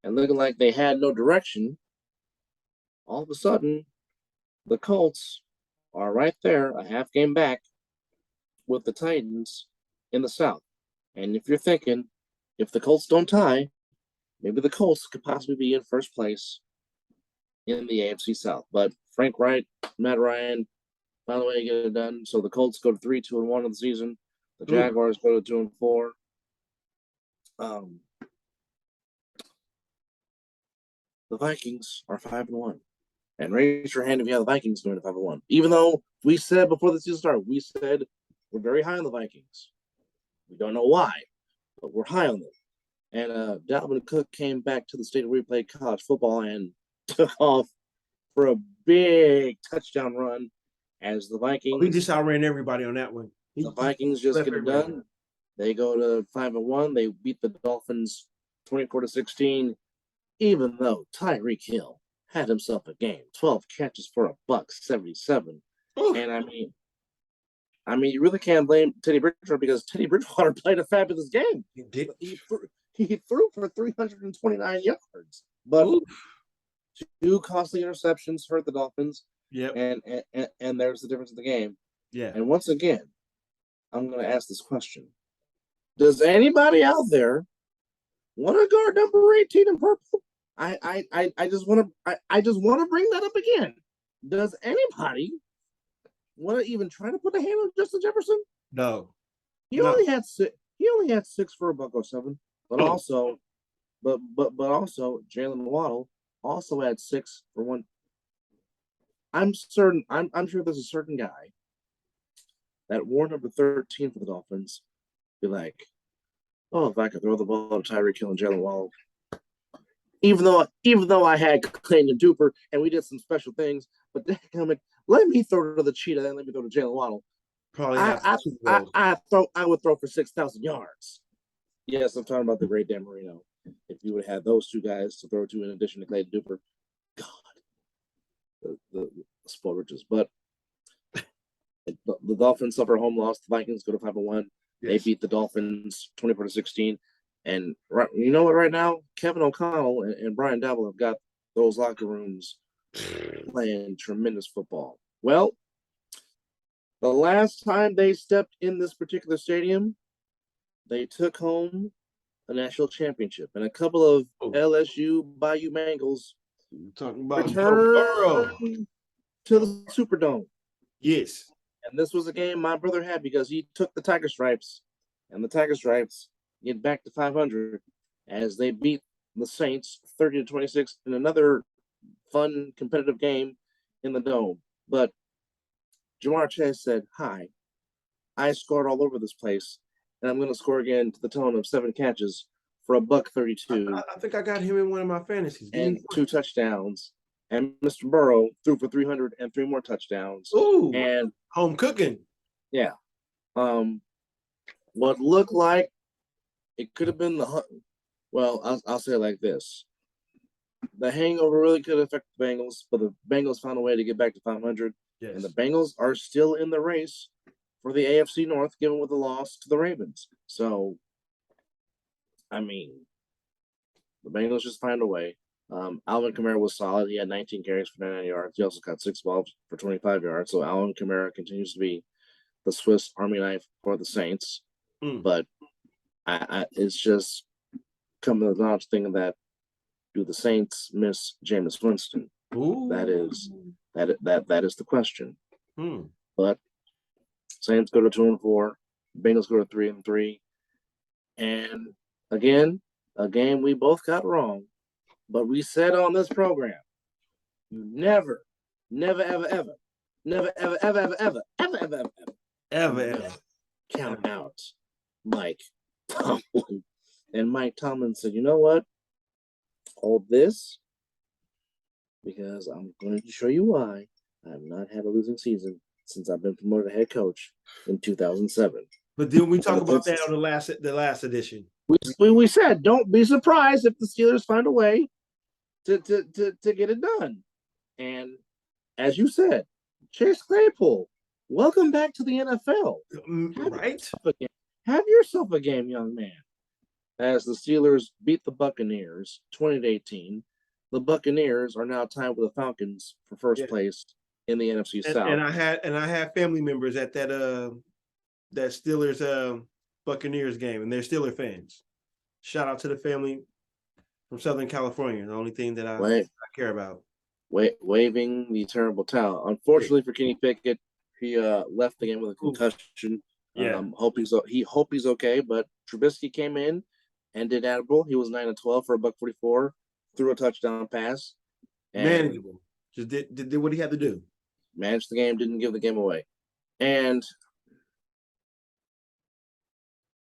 and looking like they had no direction, all of a sudden, the Colts are right there, a half game back with the Titans in the South. And if you're thinking, if the Colts don't tie, maybe the Colts could possibly be in first place in the AFC South. But Frank Wright, Matt Ryan, by the way, get it done. So the Colts go to 3-2-1 of the season. The Jaguars go to 2-4. The Vikings are 5-1. And raise your hand if you have the Vikings going to 5-1. Even though we said before the season started, we said we're very high on the Vikings. We don't know why, but we're high on them. And Dalvin Cook came back to the state where we played college football and took off for a big touchdown run as the Vikings. He just outran everybody on that one. The Vikings just get it done. They go to 5-1. They beat the Dolphins 24-16, even though Tyreek Hill had himself a game. 12 catches for $177. And I mean, you really can't blame Teddy Bridgewater because Teddy Bridgewater played a fabulous game. He did. He threw for 329 yards, but two costly interceptions hurt the Dolphins. Yeah, and there's the difference in the game. Yeah. And once again, I'm going to ask this question: does anybody out there want to guard number 18 in purple? I just want to bring that up again. Does anybody want to even try to put a hand on Justin Jefferson? No. He only had 6. He only had 6 for $107. But also, but also Jalen Waddle also had 6 for 1. I'm sure there's a certain guy that wore number 13 for the Dolphins. Be like, oh, if I could throw the ball to Tyreek Hill and Jalen Waddle. Even though I had Clayton and Duper and we did some special things, but let me throw to the cheetah and let me throw to Jalen Waddle. Probably I would throw for 6,000 yards. Yes, I'm talking about the great Dan Marino. If you would have had those two guys to throw to in addition to Clayton Duper, God, the spoiled riches. But the Dolphins suffer a home loss. The Vikings go to 5-1. Yes. They beat the Dolphins 24-16. And you know what? Right now, Kevin O'Connell and Brian Dabble have got those locker rooms playing tremendous football. Well, the last time they stepped in this particular stadium, they took home a national championship, and a couple of LSU Bayou Bengals returned to the Superdome. Yes. And this was a game my brother had because he took the Tiger Stripes, and the Tiger Stripes get back to 500 as they beat the Saints 30-26 in another fun, competitive game in the Dome. But Jamar Chase said, hi, I scored all over this place, and I'm going to score again to the tone of 7 catches for $132. I think I got him in one of my fantasies. And 2 touchdowns. And Mr. Burrow threw for 300 and 3 more touchdowns. Ooh, and home cooking. Yeah. What looked like it could have been I'll say it like this. The hangover really could affect the Bengals, but the Bengals found a way to get back to 500. Yes. And the Bengals are still in the race for the AFC North, given with the loss to the Ravens. So, I mean, the Bengals just find a way. Alvin Kamara was solid. He had 19 carries for 99 yards. He also got 6 balls for 25 yards. So Alvin Kamara continues to be the Swiss Army knife for the Saints. But it's just coming to the knowledge thing that do the Saints miss Jameis Winston? Ooh. That is the question. But Saints go to 2-4, Bengals go to 3-3, and again, a game we both got wrong. But we said on this program, you never, ever count out Mike Tomlin. And Mike Tomlin said, you know what? Hold this, because I'm going to show you why I have not had a losing season since I've been promoted to head coach in 2007. But then we talk about that on the last edition. We said, don't be surprised if the Steelers find a way to get it done. And as you said, Chase Claypool, welcome back to the NFL. Right? Have yourself a game, young man. As the Steelers beat the Buccaneers 20-18, the Buccaneers are now tied with the Falcons for first place in the NFC South. And I had family members at that Steelers Buccaneers game, and they're Steeler fans. shout out to the family from Southern California. The only thing that I care about. Waving the terrible towel. Unfortunately for Kenny Pickett, he left the game with a concussion. Yeah. Hope he's okay. But Trubisky came in and did admirable. He was 9-12 for $144, threw a touchdown pass. Manageable. Just did what he had to do. Managed the game, didn't give the game away. And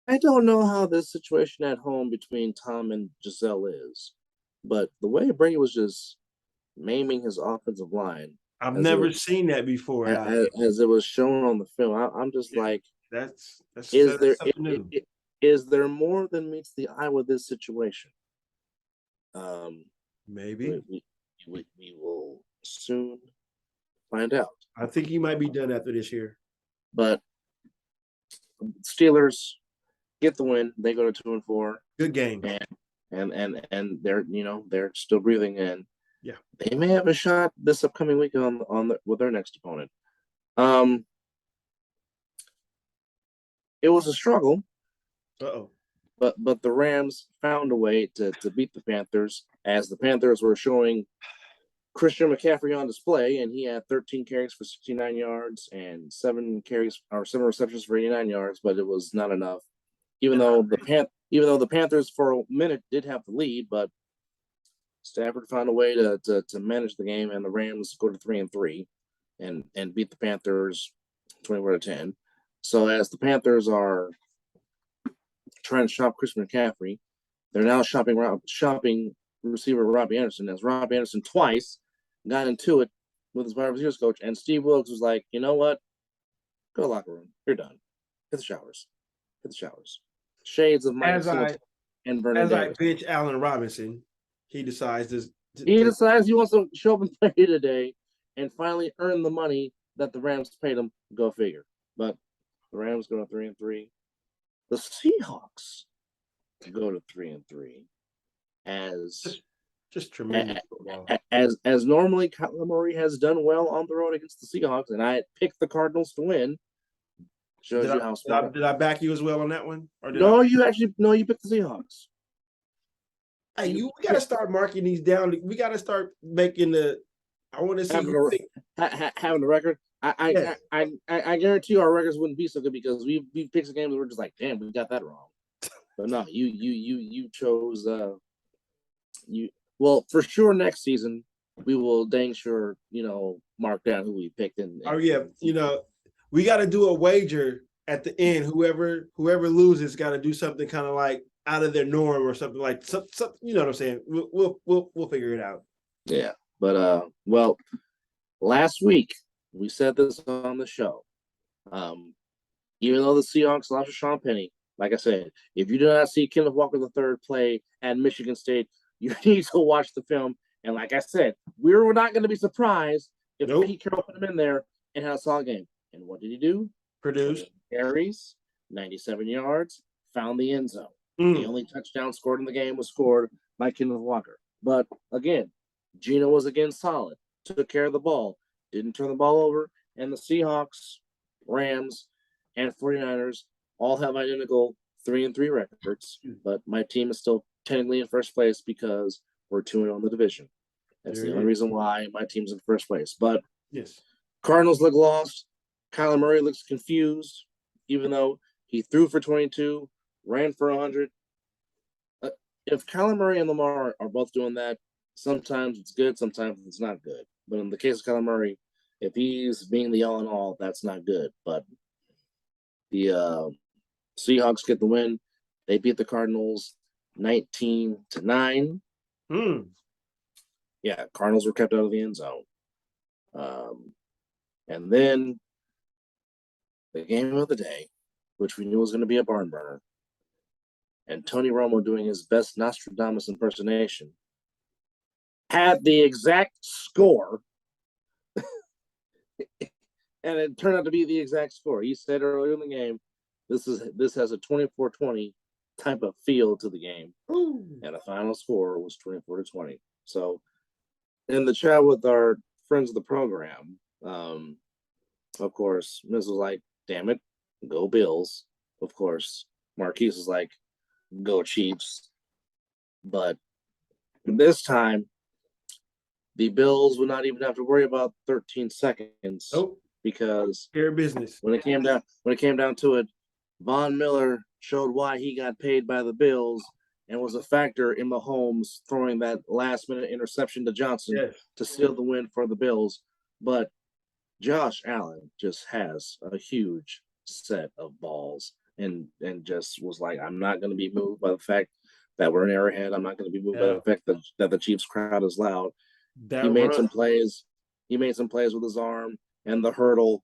I don't know how this situation at home between Tom and Giselle is, but the way Brady was just maiming his offensive line. I've never seen that before. As it was shown on the film, I'm just like, that's is new. Is there more than meets the eye with this situation? Maybe we will soon find out. I think he might be done after this year. But Steelers get the win. They go to 2-4. Good game. And they're still breathing in. Yeah. They may have a shot this upcoming week with their next opponent. It was a struggle. But the Rams found a way to beat the Panthers, as the Panthers were showing Christian McCaffrey on display, and he had 13 carries for 69 yards and 7 receptions for 89 yards, but it was not enough. Even though the Panthers for a minute did have the lead, but Stafford found a way to manage the game, and the Rams go to 3-3 and beat the Panthers 24-10. So as the Panthers are trying to shop Christian McCaffrey, they're now shopping receiver Robbie Anderson, as Robbie Anderson twice got into it with his wide receivers coach, and Steve Wilkes was like, you know what? Go to the locker room. You're done. Hit the showers. Shades of Mike and Vernon Davis. I bench Allen Robinson, he decides he wants to show up and play today and finally earn the money that the Rams paid him. Go figure. But the Rams go to 3-3. The Seahawks go to 3-3 as just tremendous. As normally, Kyler Murray has done well on the road against the Seahawks, and I picked the Cardinals to win. Shows you how smart. Did I back you as well on that one? You picked the Seahawks. Hey, we got to start marking these down. We got to start making the. I want to see having the record. I guarantee you our records wouldn't be so good because we picked some games and we're just like, damn, we got that wrong. But no, you chose well, for sure next season we will dang sure, mark down who we picked and we got to do a wager at the end. Whoever loses got to do something kind of like out of their norm or something like something, you know what I'm saying? We'll figure it out. Yeah. But last week we said this on the show. Even though the Seahawks lost to Sean Penny, like I said, if you do not see Kenneth Walker III play at Michigan State, you need to watch the film. And like I said, we were not going to be surprised if Pete Carroll put him in there and had a solid game. And what did he do? Produce carries, 97 yards, found the end zone. The only touchdown scored in the game was scored by Kenneth Walker. But again, Gino was again solid, took care of the ball, didn't turn the ball over, and the Seahawks, Rams, and 49ers all have identical 3-3 records, but my team is still technically in first place because we're 2-0 in the division. That's the only reason why my team's in first place. But yes, Cardinals look lost. Kyler Murray looks confused, even though he threw for 22, ran for 100. If Kyler Murray and Lamar are both doing that, sometimes it's good, sometimes it's not good. But in the case of Kyler Murray, if he's being the all-in-all, that's not good. But the Seahawks get the win. They beat the Cardinals 19-9. Yeah, Cardinals were kept out of the end zone. And then the game of the day, which we knew was going to be a barn burner, and Tony Romo doing his best Nostradamus impersonation, had the exact score, and it turned out to be the exact score. He said earlier in the game, this has a 24-20 type of feel to the game, and the final score was 24-20. So, in the chat with our friends of the program, of course, Miz was like, "Damn it, go Bills!" Of course, Marquise was like, Go Chiefs. But this time, the Bills would not even have to worry about 13 seconds. Nope. Because fair business. When it came down to it, Von Miller showed why he got paid by the Bills and was a factor in Mahomes throwing that last-minute interception to Johnson to seal the win for the Bills. But Josh Allen just has a huge set of balls and just was like, I'm not going to be moved by the fact that we're an Arrowhead. I'm not going to be moved by the fact that the Chiefs crowd is loud. He made some plays. He made some plays with his arm and the hurdle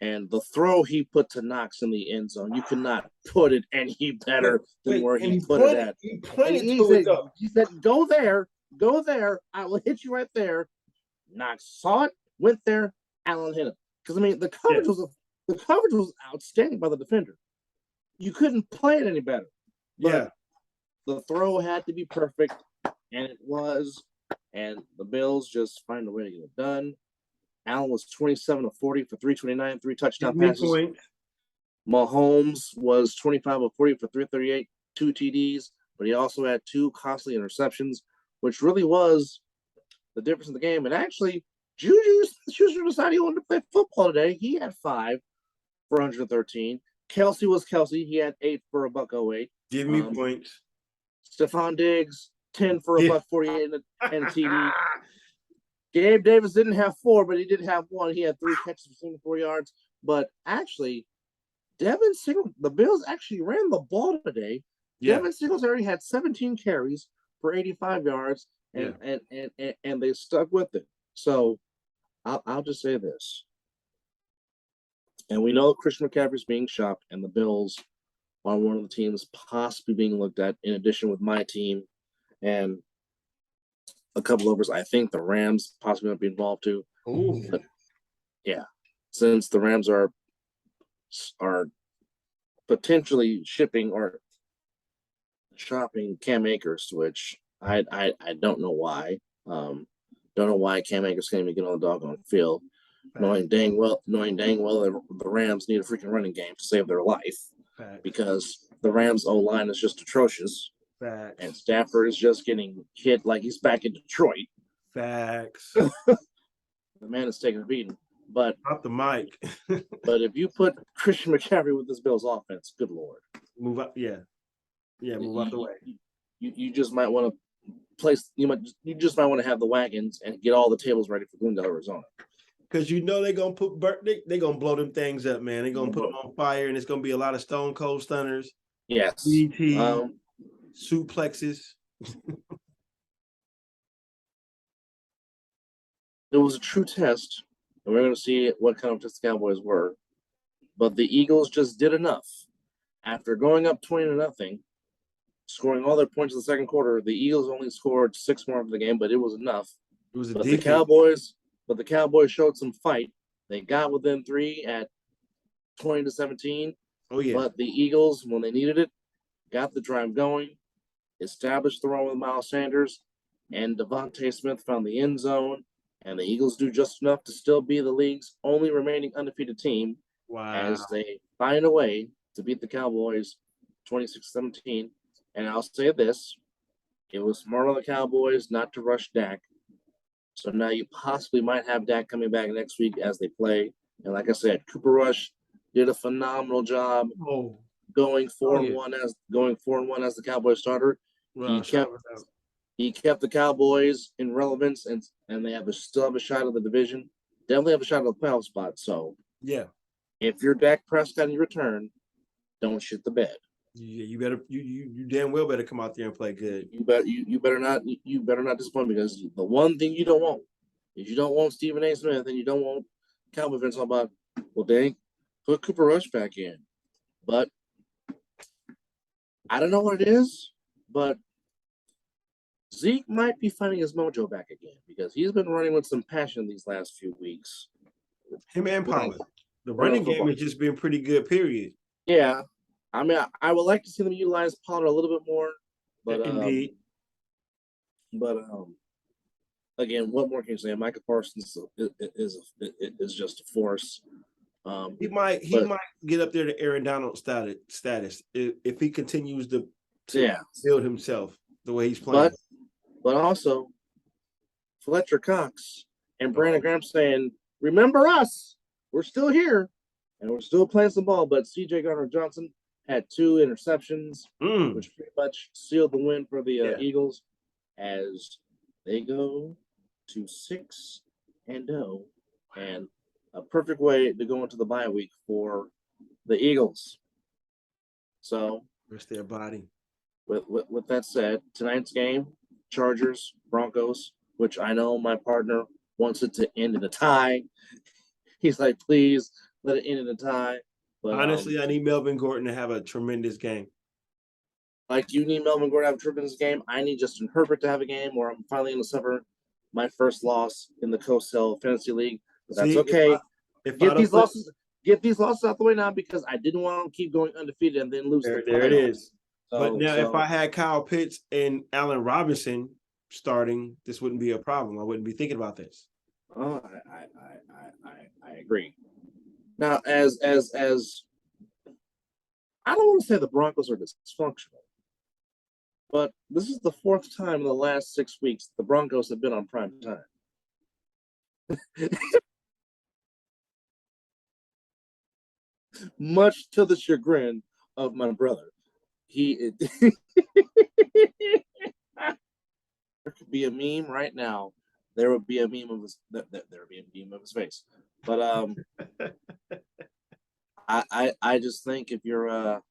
and the throw he put to Knox in the end zone. You could not put it any better than where he put it at. He pointed to it up. He said, go there. I will hit you right there. Knox saw it, went there. Allen hit him. Because, I mean, the coverage was outstanding by the defender. You couldn't play it any better. But the throw had to be perfect, and it was. And the Bills just find a way to get it done. Allen was 27 of 40 for 329, 3 touchdown passes. Mahomes was 25 of 40 for 338, 2 TDs, but he also had 2 costly interceptions, which really was the difference in the game. And actually, Juju decided he wanted to play football today. He had 5 for 113. Kelsey was Kelsey. He had 8 for $108. Give me points. Stephon Diggs, 10 for $148 and a TD. Gabe Davis didn't have 4, but he did have 1. He had 3 catches for 74 yards. But actually, Devin Singletary, the Bills actually ran the ball today. Devin Singletary had 17 carries for 85 yards, and they stuck with it. So I'll just say this. And we know Christian McCaffrey's being shopped, and the Bills are one of the teams possibly being looked at, in addition with my team and a couple others. I think the Rams possibly might be involved too. But yeah, since the Rams are potentially shipping or shopping Cam Akers, which I don't know why. Don't know why Cam Akers can't even get on the doggone field, knowing dang well that the Rams need a freaking running game to save their life. Because the Rams' O-line is just atrocious. And Stafford is just getting hit like he's back in Detroit. Facts. The man is taking a beating. But not the mic. But if you put Christian McCaffrey with this Bills offense, good Lord. Move up, move out the way. You just might want to place you just might want to have the wagons and get all the tables ready for Glendale, Arizona. Because they're gonna they're gonna blow them things up, man. They're gonna put them on fire, and it's gonna be a lot of Stone Cold Stunners. Yes. DT, suplexes. It was a true test, and we're going to see what kind of test the Cowboys were. But the Eagles just did enough. After going up 20-0, scoring all their points in the second quarter, the Eagles only scored 6 more of the game, but it was enough. It was the Cowboys showed some fight. They got within 3 at 20-17. Oh yeah. But the Eagles, when they needed it, got the drive going, established the run with Miles Sanders, and Devontae Smith found the end zone. And the Eagles do just enough to still be the league's only remaining undefeated team. Wow. As they find a way to beat the Cowboys 26-17. And I'll say this, it was smart on the Cowboys not to rush Dak. So now you possibly might have Dak coming back next week as they play. And like I said, Cooper Rush did a phenomenal job going 4-1 as the Cowboys starter. He kept the Cowboys in relevance, and they still have a shot at the division. Definitely have a shot at the playoff spot. So yeah, if you're Dak Prescott in your return, don't shit the bed. Yeah, you damn well better come out there and play good. You better not disappoint, because the one thing you don't want is you don't want Stephen A. Smith, and you don't want Cowboy fans talking about, well, dang, put Cooper Rush back in. But I don't know what it is, but Zeke might be finding his mojo back again, because he's been running with some passion these last few weeks. Him and Pollard. The running game has just been pretty good, period. Yeah. I mean, I would like to see them utilize Pollard a little bit more. But indeed. But again, what more can you say? Micah Parsons is just a force. He might get up there to Aaron Donald status if he continues to to build himself the way he's playing. But also, Fletcher Cox and Brandon Graham saying, remember us, we're still here, and we're still playing some ball. But C.J. Gardner-Johnson had 2 interceptions, which pretty much sealed the win for the Eagles as they go to 6-0, and a perfect way to go into the bye week for the Eagles. So, rest their body. With that said, tonight's game, Chargers, Broncos, which I know my partner wants it to end in a tie. He's like, please let it end in a tie. But honestly, I need Melvin Gordon to have a tremendous game. Like you need Melvin Gordon to have a tremendous game. I need Justin Herbert to have a game where I'm finally going to suffer my first loss in the Coastal Fantasy League. But that's okay. Get these losses out the way now because I didn't want to keep going undefeated and then lose. There it is. But now, if I had Kyle Pitts and Allen Robinson starting, this wouldn't be a problem. I wouldn't be thinking about this. Oh, I agree. Now, as I don't want to say the Broncos are dysfunctional, but this is the 4th time in the last 6 weeks the Broncos have been on prime time. Much to the chagrin of my brother. There could be a meme right now. There would be a meme of his. There would be a meme of his face. But I just think if you are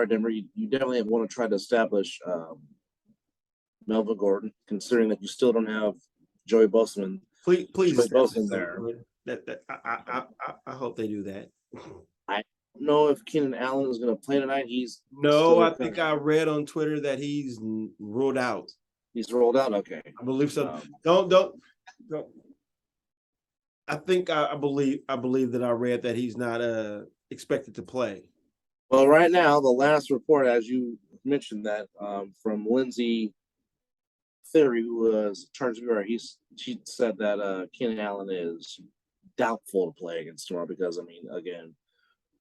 Denver, you definitely want to try to establish Melvin Gordon, considering that you still don't have Joey Bosaman. Please, Joey Bosaman there. I hope they do that. I don't know if Keenan Allen is going to play tonight. I think I read on Twitter that he's ruled out. He's rolled out. Okay, I believe so. Don't. I believe that I read that he's not expected to play. Well, right now, the last report, as you mentioned, that from Lindsay Theory, who was Chargers viewer, she said that Keenan Allen is doubtful to play against tomorrow because, I mean, again,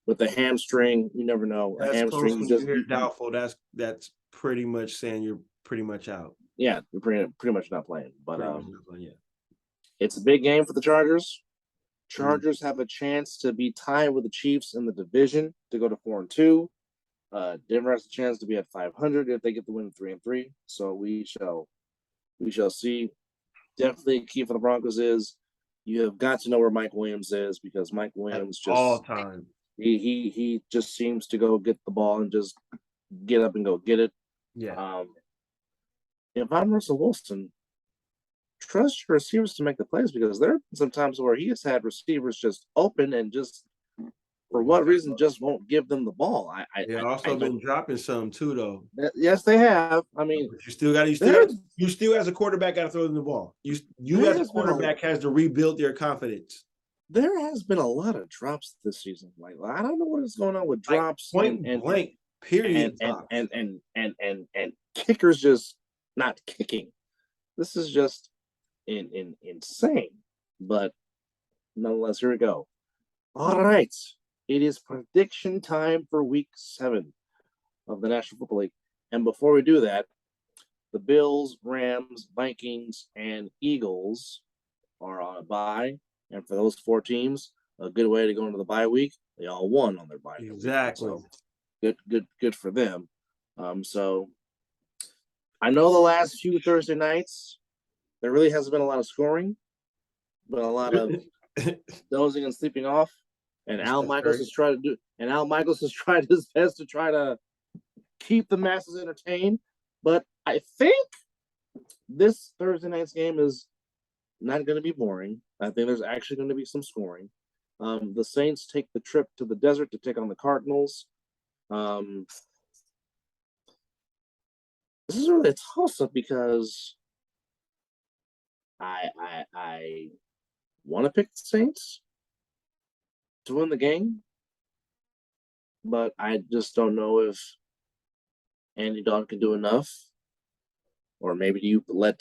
with the hamstring, you never know. That's a hamstring, you just doubtful. That's pretty much saying you're pretty much out. Yeah, you're pretty much not playing. But it's a big game for the Chargers. Chargers have a chance to be tied with the Chiefs in the division to go to 4-2. Denver has a chance to be at 500 if they get the win 3-3. So we shall see. Definitely key for the Broncos is you have got to know where Mike Williams is because Mike Williams just all time. He just seems to go get the ball and just get up and go get it. Yeah. If I'm Russell Wilson, trust your receivers to make the plays because there are some times where he has had receivers just open and just for what reason just won't give them the ball. They've also been dropping some too, though. Yes, they have. I mean, you still as a quarterback got to throw them the ball. You as a quarterback has to rebuild their confidence. There has been a lot of drops this season. Like I don't know what is going on with drops blank. Period. And kickers just not kicking. This is just insane. But nonetheless, here we go. All right. It is prediction time for week 7 of the National Football League. And before we do that, the Bills, Rams, Vikings, and Eagles are on a bye. And for those 4 teams, a good way to go into the bye week. They all won on their bye. Exactly. So good for them. So I know the last few Thursday nights, there really hasn't been a lot of scoring, but a lot of dozing and sleeping off. And Al Michaels has tried his best to try to keep the masses entertained. But I think this Thursday night's game is not going to be boring. I think there's actually going to be some scoring. The Saints take the trip to the desert to take on the Cardinals. This is really a toss-up because I want to pick the Saints to win the game, but I just don't know if Andy Dalton can do enough, or maybe you let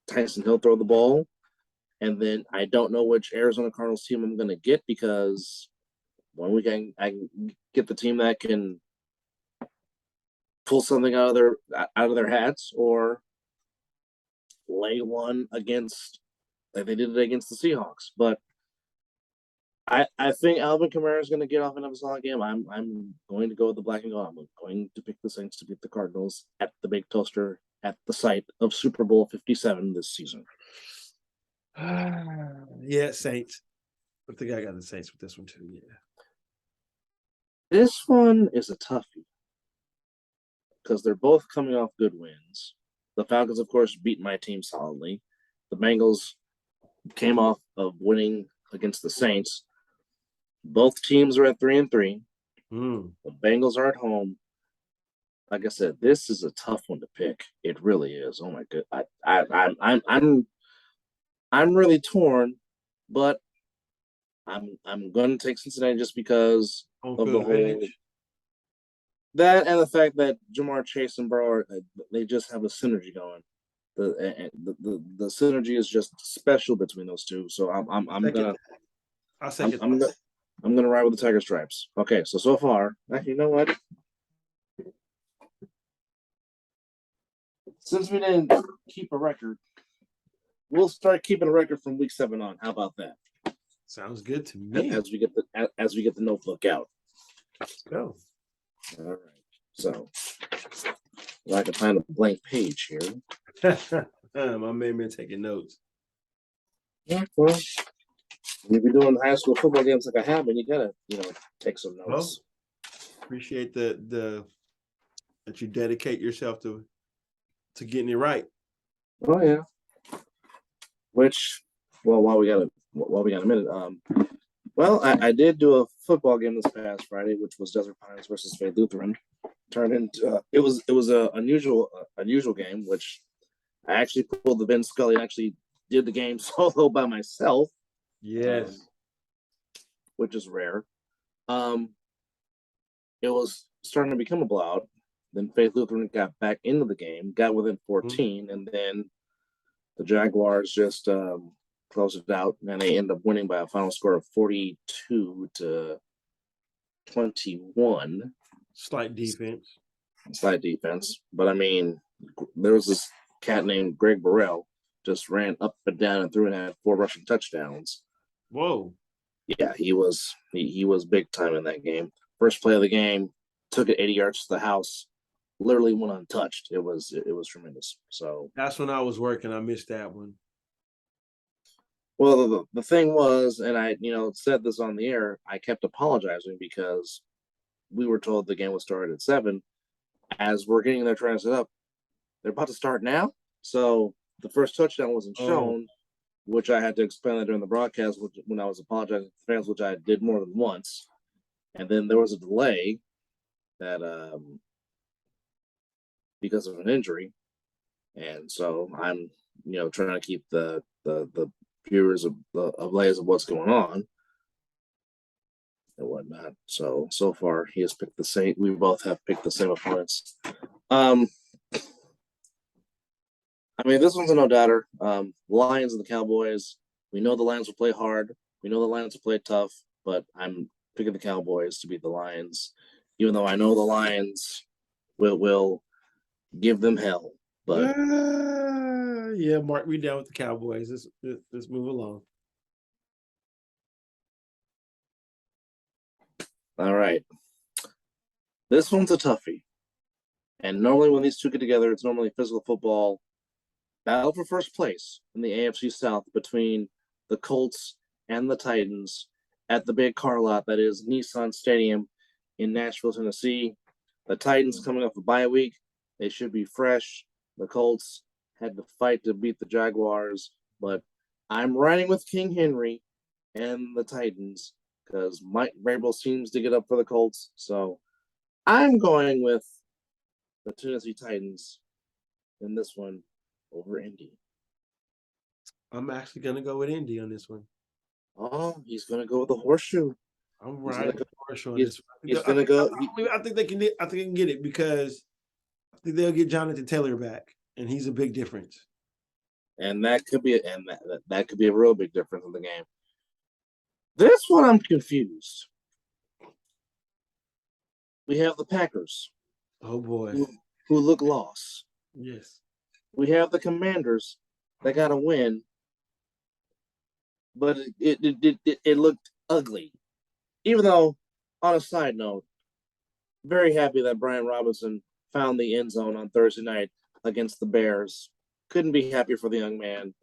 Tyson Hill throw the ball, and then I don't know which Arizona Cardinals team I'm going to get because one week I can get the team that can pull something out of their hats or lay one against like they did it against the Seahawks. But I think Alvin Kamara is going to get off another solid game. I'm going to go with the black and gold. I'm going to pick the Saints to beat the Cardinals at the Big Toaster at the site of Super Bowl 57 this season. Yeah, Saints. I think I got the Saints with this one too. Yeah. This one is a toughie because they're both coming off good wins. The Falcons, of course, beat my team solidly. The Bengals came off of winning against the Saints. Both teams are at 3-3. The Bengals are at home. Like I said, this is a tough one to pick. It really is. Oh my god, I'm really torn, but I'm going to take Cincinnati just because of the whole that and the fact that Jamar Chase and Burrow they just have a synergy going. The synergy is just special between those two. So I'm gonna ride with the Tiger Stripes. Okay, so far, actually, you know what? Since we didn't keep a record, we'll start keeping a record from week 7 on. How about that? Sounds good to me. As we get the notebook out. Let's go. All right. So I can find a blank page here. My man taking notes. Yeah, well, when you're doing high school football games like I have, and you gotta, take some notes. Well, appreciate the that you dedicate yourself to getting it right. Oh yeah. Which, well, while we got a minute, well, I did do a football game this past Friday, which was Desert Pines versus Faith Lutheran. Turned into it was a unusual game, which I actually pulled the Vin Scully and actually did the game solo by myself. Yes, which is rare. It was starting to become a blowout. Then Faith Lutheran got back into the game, got within 14, and then the Jaguars just closed it out, and they ended up winning by a final score of 42-21. Slight defense, but I mean, there was this cat named Greg Burrell just ran up and down and threw and had 4 rushing touchdowns. Whoa! Yeah, he was big time in that game. First play of the game, took it 80 yards to the house, literally went untouched. It was tremendous. So that's when I was working. I missed that one. Well, the thing was, and I said this on the air, I kept apologizing because we were told the game would start at 7. As we're getting there trying to set up, they're about to start now. So the first touchdown wasn't shown, which I had to explain that during the broadcast when I was apologizing to fans, which I did more than once. And then there was a delay that because of an injury. And so I'm, trying to keep the viewers ablaze of what's going on and whatnot. So far he has picked the same. We both have picked the same opponents. I mean, this one's a no-doubter. Lions and the Cowboys. We know the Lions will play hard. We know the Lions will play tough, but I'm picking the Cowboys to beat the Lions, even though I know the Lions will give them hell. But yeah, Mark, we down with the Cowboys. Let's move along. All right. This one's a toughie. And normally when these two get together, it's normally physical football. Battle for first place in the AFC South between the Colts and the Titans at the big car lot that is Nissan Stadium in Nashville, Tennessee. The Titans coming off a bye week. They should be fresh. The Colts had to fight to beat the Jaguars, but I'm riding with King Henry and the Titans because Mike Vrabel seems to get up for the Colts. So I'm going with the Tennessee Titans in this one over Indy. I'm actually going to go with Indy on this one. Oh, he's going to go with the horseshoe. I'm riding with the horseshoe on this one. He's going to go. I think they can get it because I think they'll get Jonathan Taylor back, and he's a big difference. And that could be that could be a real big difference in the game. This one I'm confused. We have the Packers Oh boy. who look lost. Yes. We have the Commanders that got a win, but it looked ugly. Even though, on a side note, very happy that Brian Robinson found the end zone on Thursday night against the Bears. Couldn't be happier for the young man.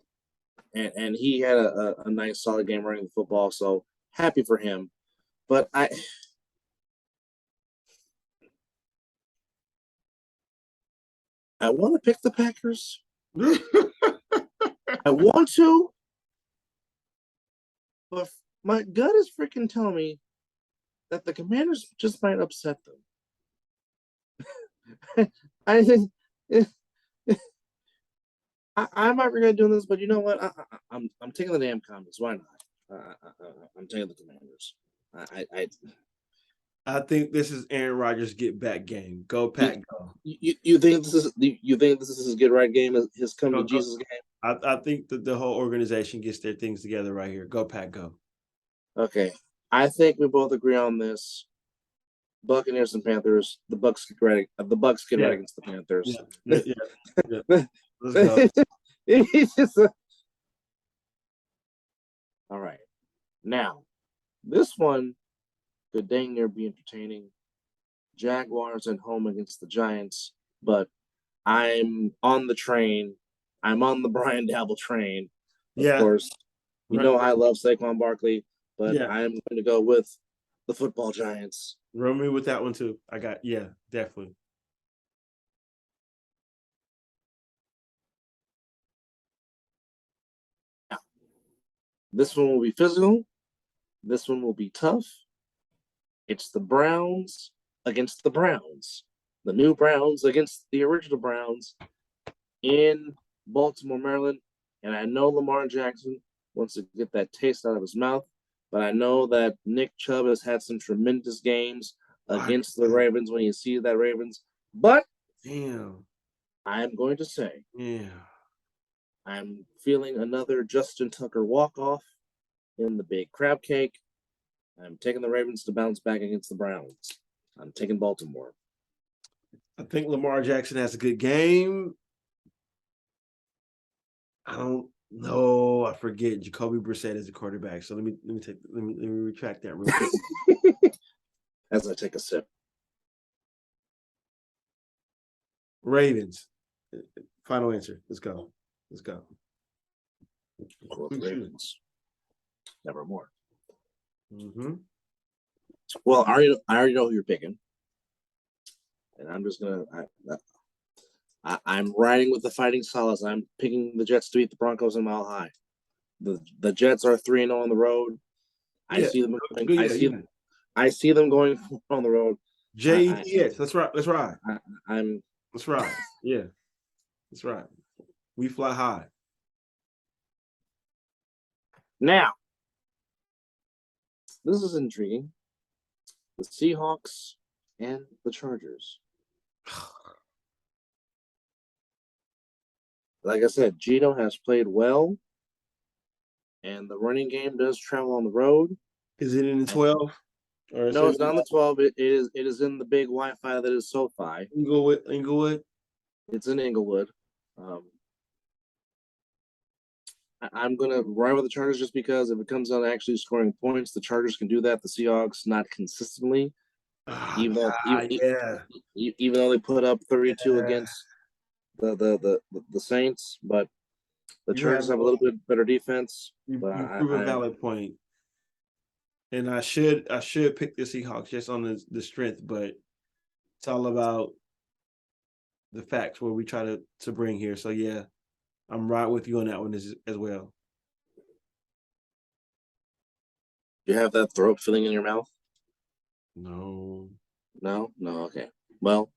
And he had a nice, solid game running the football. So happy for him. But I want to pick the Packers. I want to. But my gut is freaking telling me that the Commanders just might upset them. I think I might regret doing this, but you know what? I'm taking the damn Commanders. Why not? I'm taking the Commanders. I think this is Aaron Rodgers' get back game. Go Pack, go. You think this is his get right game? His come to Jesus game? I think that the whole organization gets their things together right here. Go Pack, go. Okay, I think we both agree on this. Buccaneers and Panthers. The Bucks get right against the Panthers. Yeah. Let's go. It's just all right. Now, this one could dang near be entertaining. Jaguars at home against the Giants, but I'm on the train. I'm on the Brian Dabble train. Of course, you know I love Saquon Barkley, but I'm going to go with the football Giants. Run me with that one too. Definitely. This one will be physical. This one will be tough. It's the Browns against the Browns. The new Browns against the original Browns in Baltimore, Maryland. And I know Lamar Jackson wants to get that taste out of his mouth, but I know that Nick Chubb has had some tremendous games against the Ravens when you see that Ravens. But I'm going to say, I'm feeling another Justin Tucker walk-off in the big crab cake. I'm taking the Ravens to bounce back against the Browns. I'm taking Baltimore. I think Lamar Jackson has a good game. I don't know. I forget Jacoby Brissett is the quarterback. So let me retract that real quick. As I take a sip. Ravens. Final answer. Let's go. Ravens. Nevermore. Mm-hmm. Well, I already know who you're picking, and I'm just gonna. I'm riding with the Fighting Solace. I'm picking the Jets to beat the Broncos in Mile High. The Jets are 3-0 on the road. I see them. I see them going on the road. Jets. Let's ride. Let's ride. Let's ride. Yeah. That's right. We fly high. Now, this is intriguing. The Seahawks and the Chargers. Like I said, Gino has played well, and the running game does travel on the road. Is it in the 12? No, it's not in the 12. It is in the big Wi-Fi that is SoFi. Inglewood. It's in Inglewood. I'm going to ride with the Chargers just because if it comes down to actually scoring points, the Chargers can do that. The Seahawks not consistently. Even though they put up 32 against the Saints, but the Chargers have a little bit better defense. You prove a valid point. And I should pick the Seahawks just on the strength, but it's all about the facts where we try to bring here. So yeah, I'm right with you on that one as well. You have that throat feeling in your mouth? No. Okay. Well,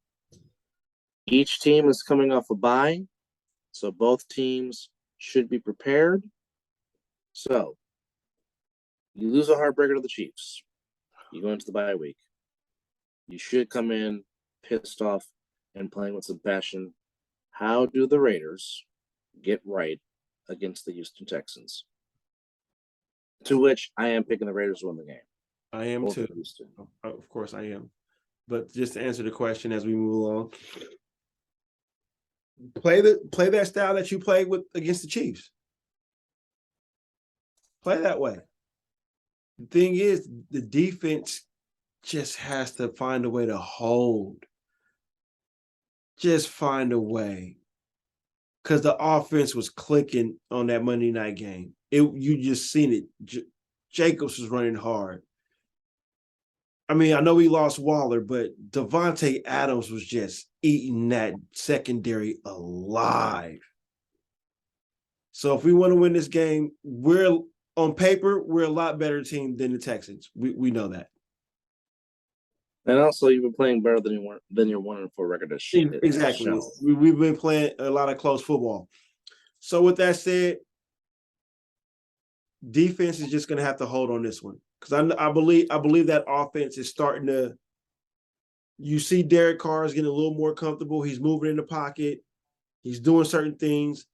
each team is coming off a bye, so both teams should be prepared. So, you lose a heartbreaker to the Chiefs. You go into the bye week. You should come in pissed off and playing with some passion. How do the Raiders get right against the Houston Texans? To which I am picking the Raiders to win the game. I am too. Of course I am. but just to answer the question as we move along, play that style that you played with against the Chiefs. Play that way. The thing is, the defense just has to find a way to hold. Just find a way. Because the offense was clicking on that Monday night game. You just seen it. Jacobs was running hard. I mean, I know we lost Waller, but Devontae Adams was just eating that secondary alive. So if we want to win this game, on paper, we're a lot better team than the Texans. We know that. And also, you've been playing better than your 1-4 record this year. Exactly. We've been playing a lot of close football. So with that said, defense is just going to have to hold on this one, because I believe that offense is starting to. You see, Derek Carr is getting a little more comfortable. He's moving in the pocket. He's doing certain things.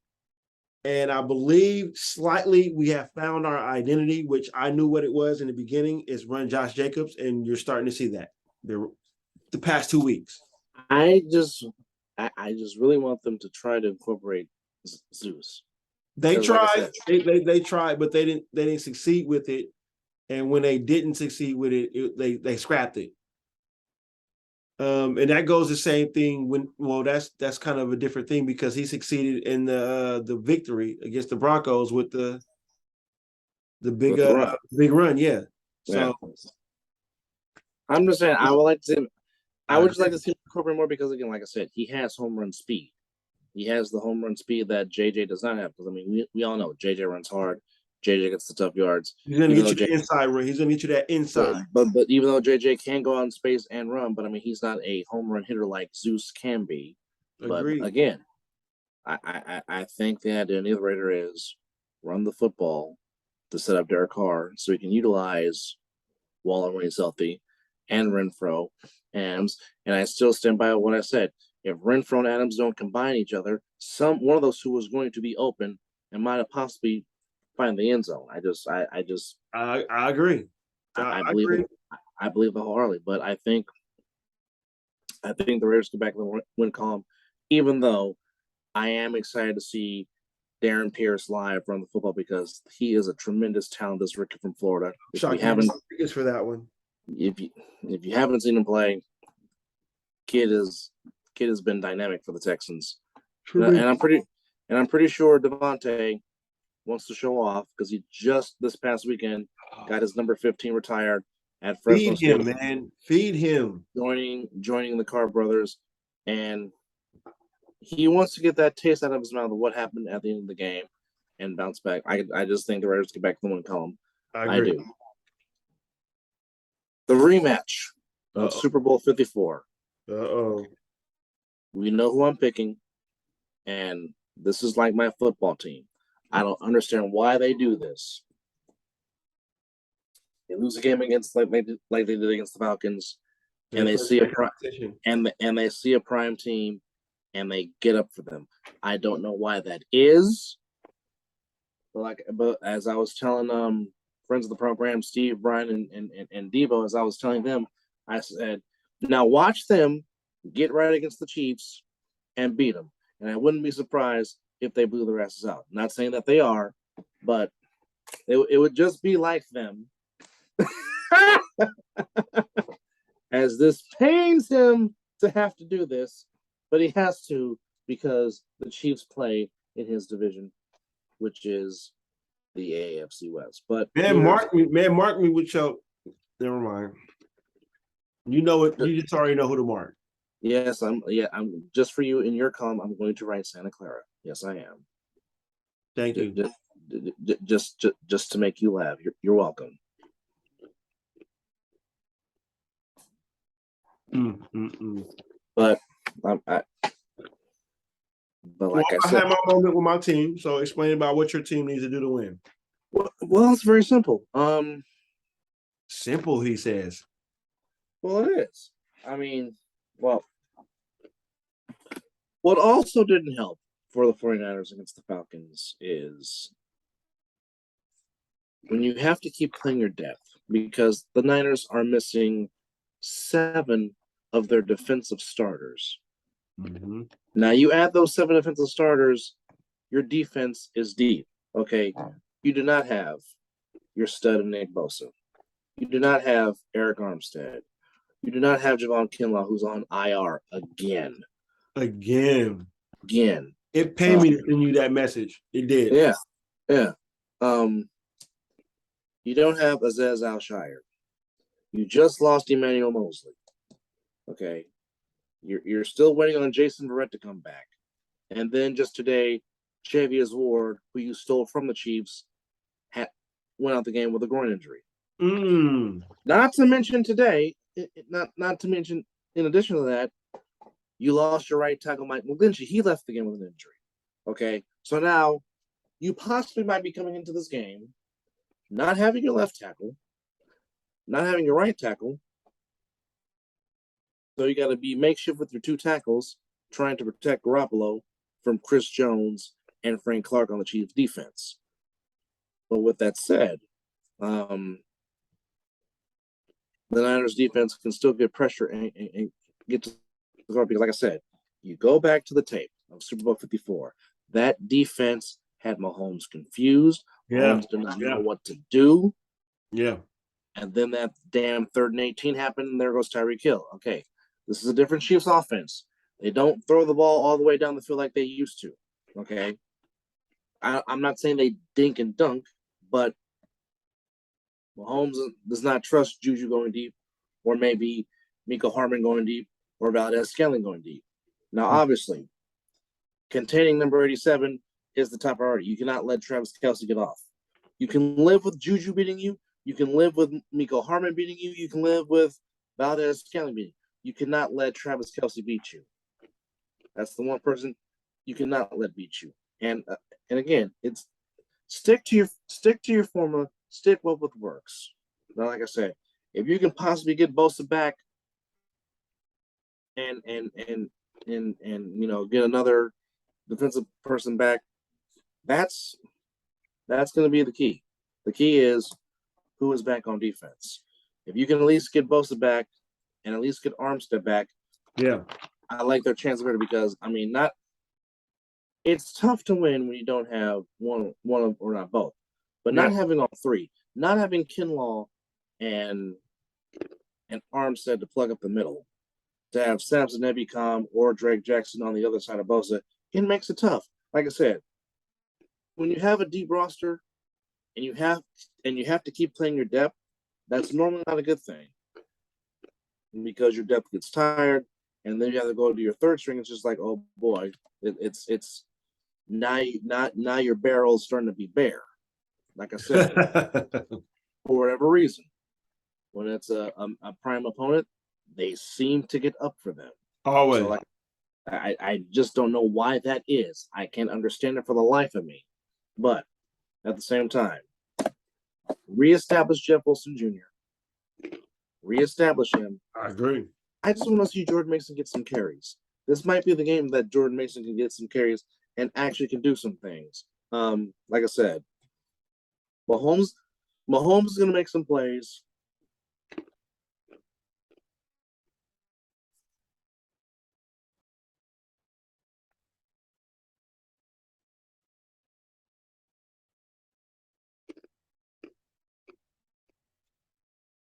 And I believe slightly we have found our identity, which I knew what it was in the beginning, is run Josh Jacobs, and you're starting to see that the past 2 weeks. I just really want them to try to incorporate Zeus. They tried. Like they tried, but they didn't succeed with it. And when they didn't succeed with it, they scrapped it. And that goes the same thing that's kind of a different thing, because he succeeded in the victory against the Broncos with the big run, yeah. So I'm just saying, I would just like to see him incorporate more, because again, like I said, he has home run speed. He has the home run speed that JJ does not have. Because I mean, we all know JJ runs hard. JJ gets the tough yards. He's going to get you the inside run. He's going to get you that inside. But even though JJ can go out in space and run, but I mean, he's not a home run hitter like Zeus can be. Agreed. But again, I think the idea of the Raider is run the football to set up Derek Carr so he can utilize Waller when he's healthy, and Renfro, Adams. And I still stand by what I said. If Renfro and Adams don't combine each other, one of those two is going to be open and might have possibly find the end zone. I agree. I believe the wholeheartedly, but I think the Raiders get back to the win column, even though I am excited to see Darren Pierce live run the football, because he is a tremendous talent, this rookie from Florida. If you haven't for that one. If you haven't seen him play, kid has been dynamic for the Texans. And I'm pretty sure Devontae wants to show off, because he just this past weekend got his number 15 retired at Fresno State. Feed him, man. Feed him. Joining the Carr brothers, and he wants to get that taste out of his mouth of what happened at the end of the game and bounce back. I just think the Raiders get back to the win column. I do. The rematch of Super Bowl 54. We know who I'm picking, and this is like my football team. I don't understand why they do this. They lose a game against like they did against the Falcons, and they see they see a prime team, and they get up for them. I don't know why that is. But as I was telling friends of the program, Steve, Brian, and Devo, as I was telling them, I said, now watch them get right against the Chiefs and beat them. And I wouldn't be surprised if they blew their asses out. Not saying that they are, but it would just be like them. As this pains him to have to do this, but he has to, because the Chiefs play in his division, which is the AFC West. But mark me with your. Never mind. You know it. You just already know who to mark. Yes, I'm just for you in your column. I'm going to write Santa Clara. Yes, I am. Thank you. Just to make you laugh. You're welcome. But like I said, had my moment with my team. So explain about what your team needs to do to win. Well, it's very simple. Simple, he says. Well, it is. I mean, well, what also didn't help for the 49ers against the Falcons is when you have to keep playing your depth, because the Niners are missing 7 of their defensive starters. Mm-hmm. Now you add those 7 defensive starters, your defense is deep. Okay, you do not have your stud Nick Bosa. You do not have Eric Armstead. You do not have Javon Kinlaw, who's on IR again. It pained me to send you that message. It did. Yeah. You don't have Aziz Al-Shire. You just lost Emmanuel Mosley. Okay. You're still waiting on Jason Verrett to come back. And then just today, Chavius Ward, who you stole from the Chiefs, went out the game with a groin injury. Not to mention today, not to mention, in addition to that, you lost your right tackle, Mike McGlinchey. He left the game with an injury. Okay, so now you possibly might be coming into this game not having your left tackle, not having your right tackle. So you got to be makeshift with your 2 tackles, trying to protect Garoppolo from Chris Jones and Frank Clark on the Chiefs defense. But with that said, the Niners defense can still get pressure and get to the guard because, like I said, you go back to the tape of Super Bowl 54. That defense had Mahomes confused. Mahomes did not know what to do. Yeah. And then that damn 3rd and 18 happened, and there goes Tyreek Hill. Okay, this is a different Chiefs offense. They don't throw the ball all the way down the field like they used to. Okay, I'm not saying they dink and dunk, but Mahomes does not trust Juju going deep, or maybe Miko Harmon going deep, or Valdez-Scantling going deep. Now, obviously, containing number 87 is the top priority. You cannot let Travis Kelce get off. You can live with Juju beating you. You can live with Miko Harmon beating you. You can live with Valdez-Scantling beating you. You cannot let Travis Kelce beat you. That's the one person you cannot let beat you. And again, it's stick to your formula. Stick with what works. Now, like I said, if you can possibly get Bosa back and get another defensive person back, that's going to be the key. The key is who is back on defense. If you can at least get Bosa back and at least get Armstead back, I like their chances better because it's tough to win when you don't have one of or not both. But not having all 3, not having Kinlaw and Armstead to plug up the middle, to have Samson Ebicom or Drake Jackson on the other side of Bosa, it makes it tough. Like I said, when you have a deep roster and you have to keep playing your depth, that's normally not a good thing because your depth gets tired, and then you have to go to your 3rd string. It's just like, oh boy, it's now your barrel's starting to be bare. Like I said, for whatever reason, when it's a prime opponent, they seem to get up for them. Always. So I just don't know why that is. I can't understand it for the life of me. But at the same time, reestablish Jeff Wilson Jr. Reestablish him. I agree. I just want to see Jordan Mason get some carries. This might be the game that Jordan Mason can get some carries and actually can do some things. Like I said, Mahomes is going to make some plays.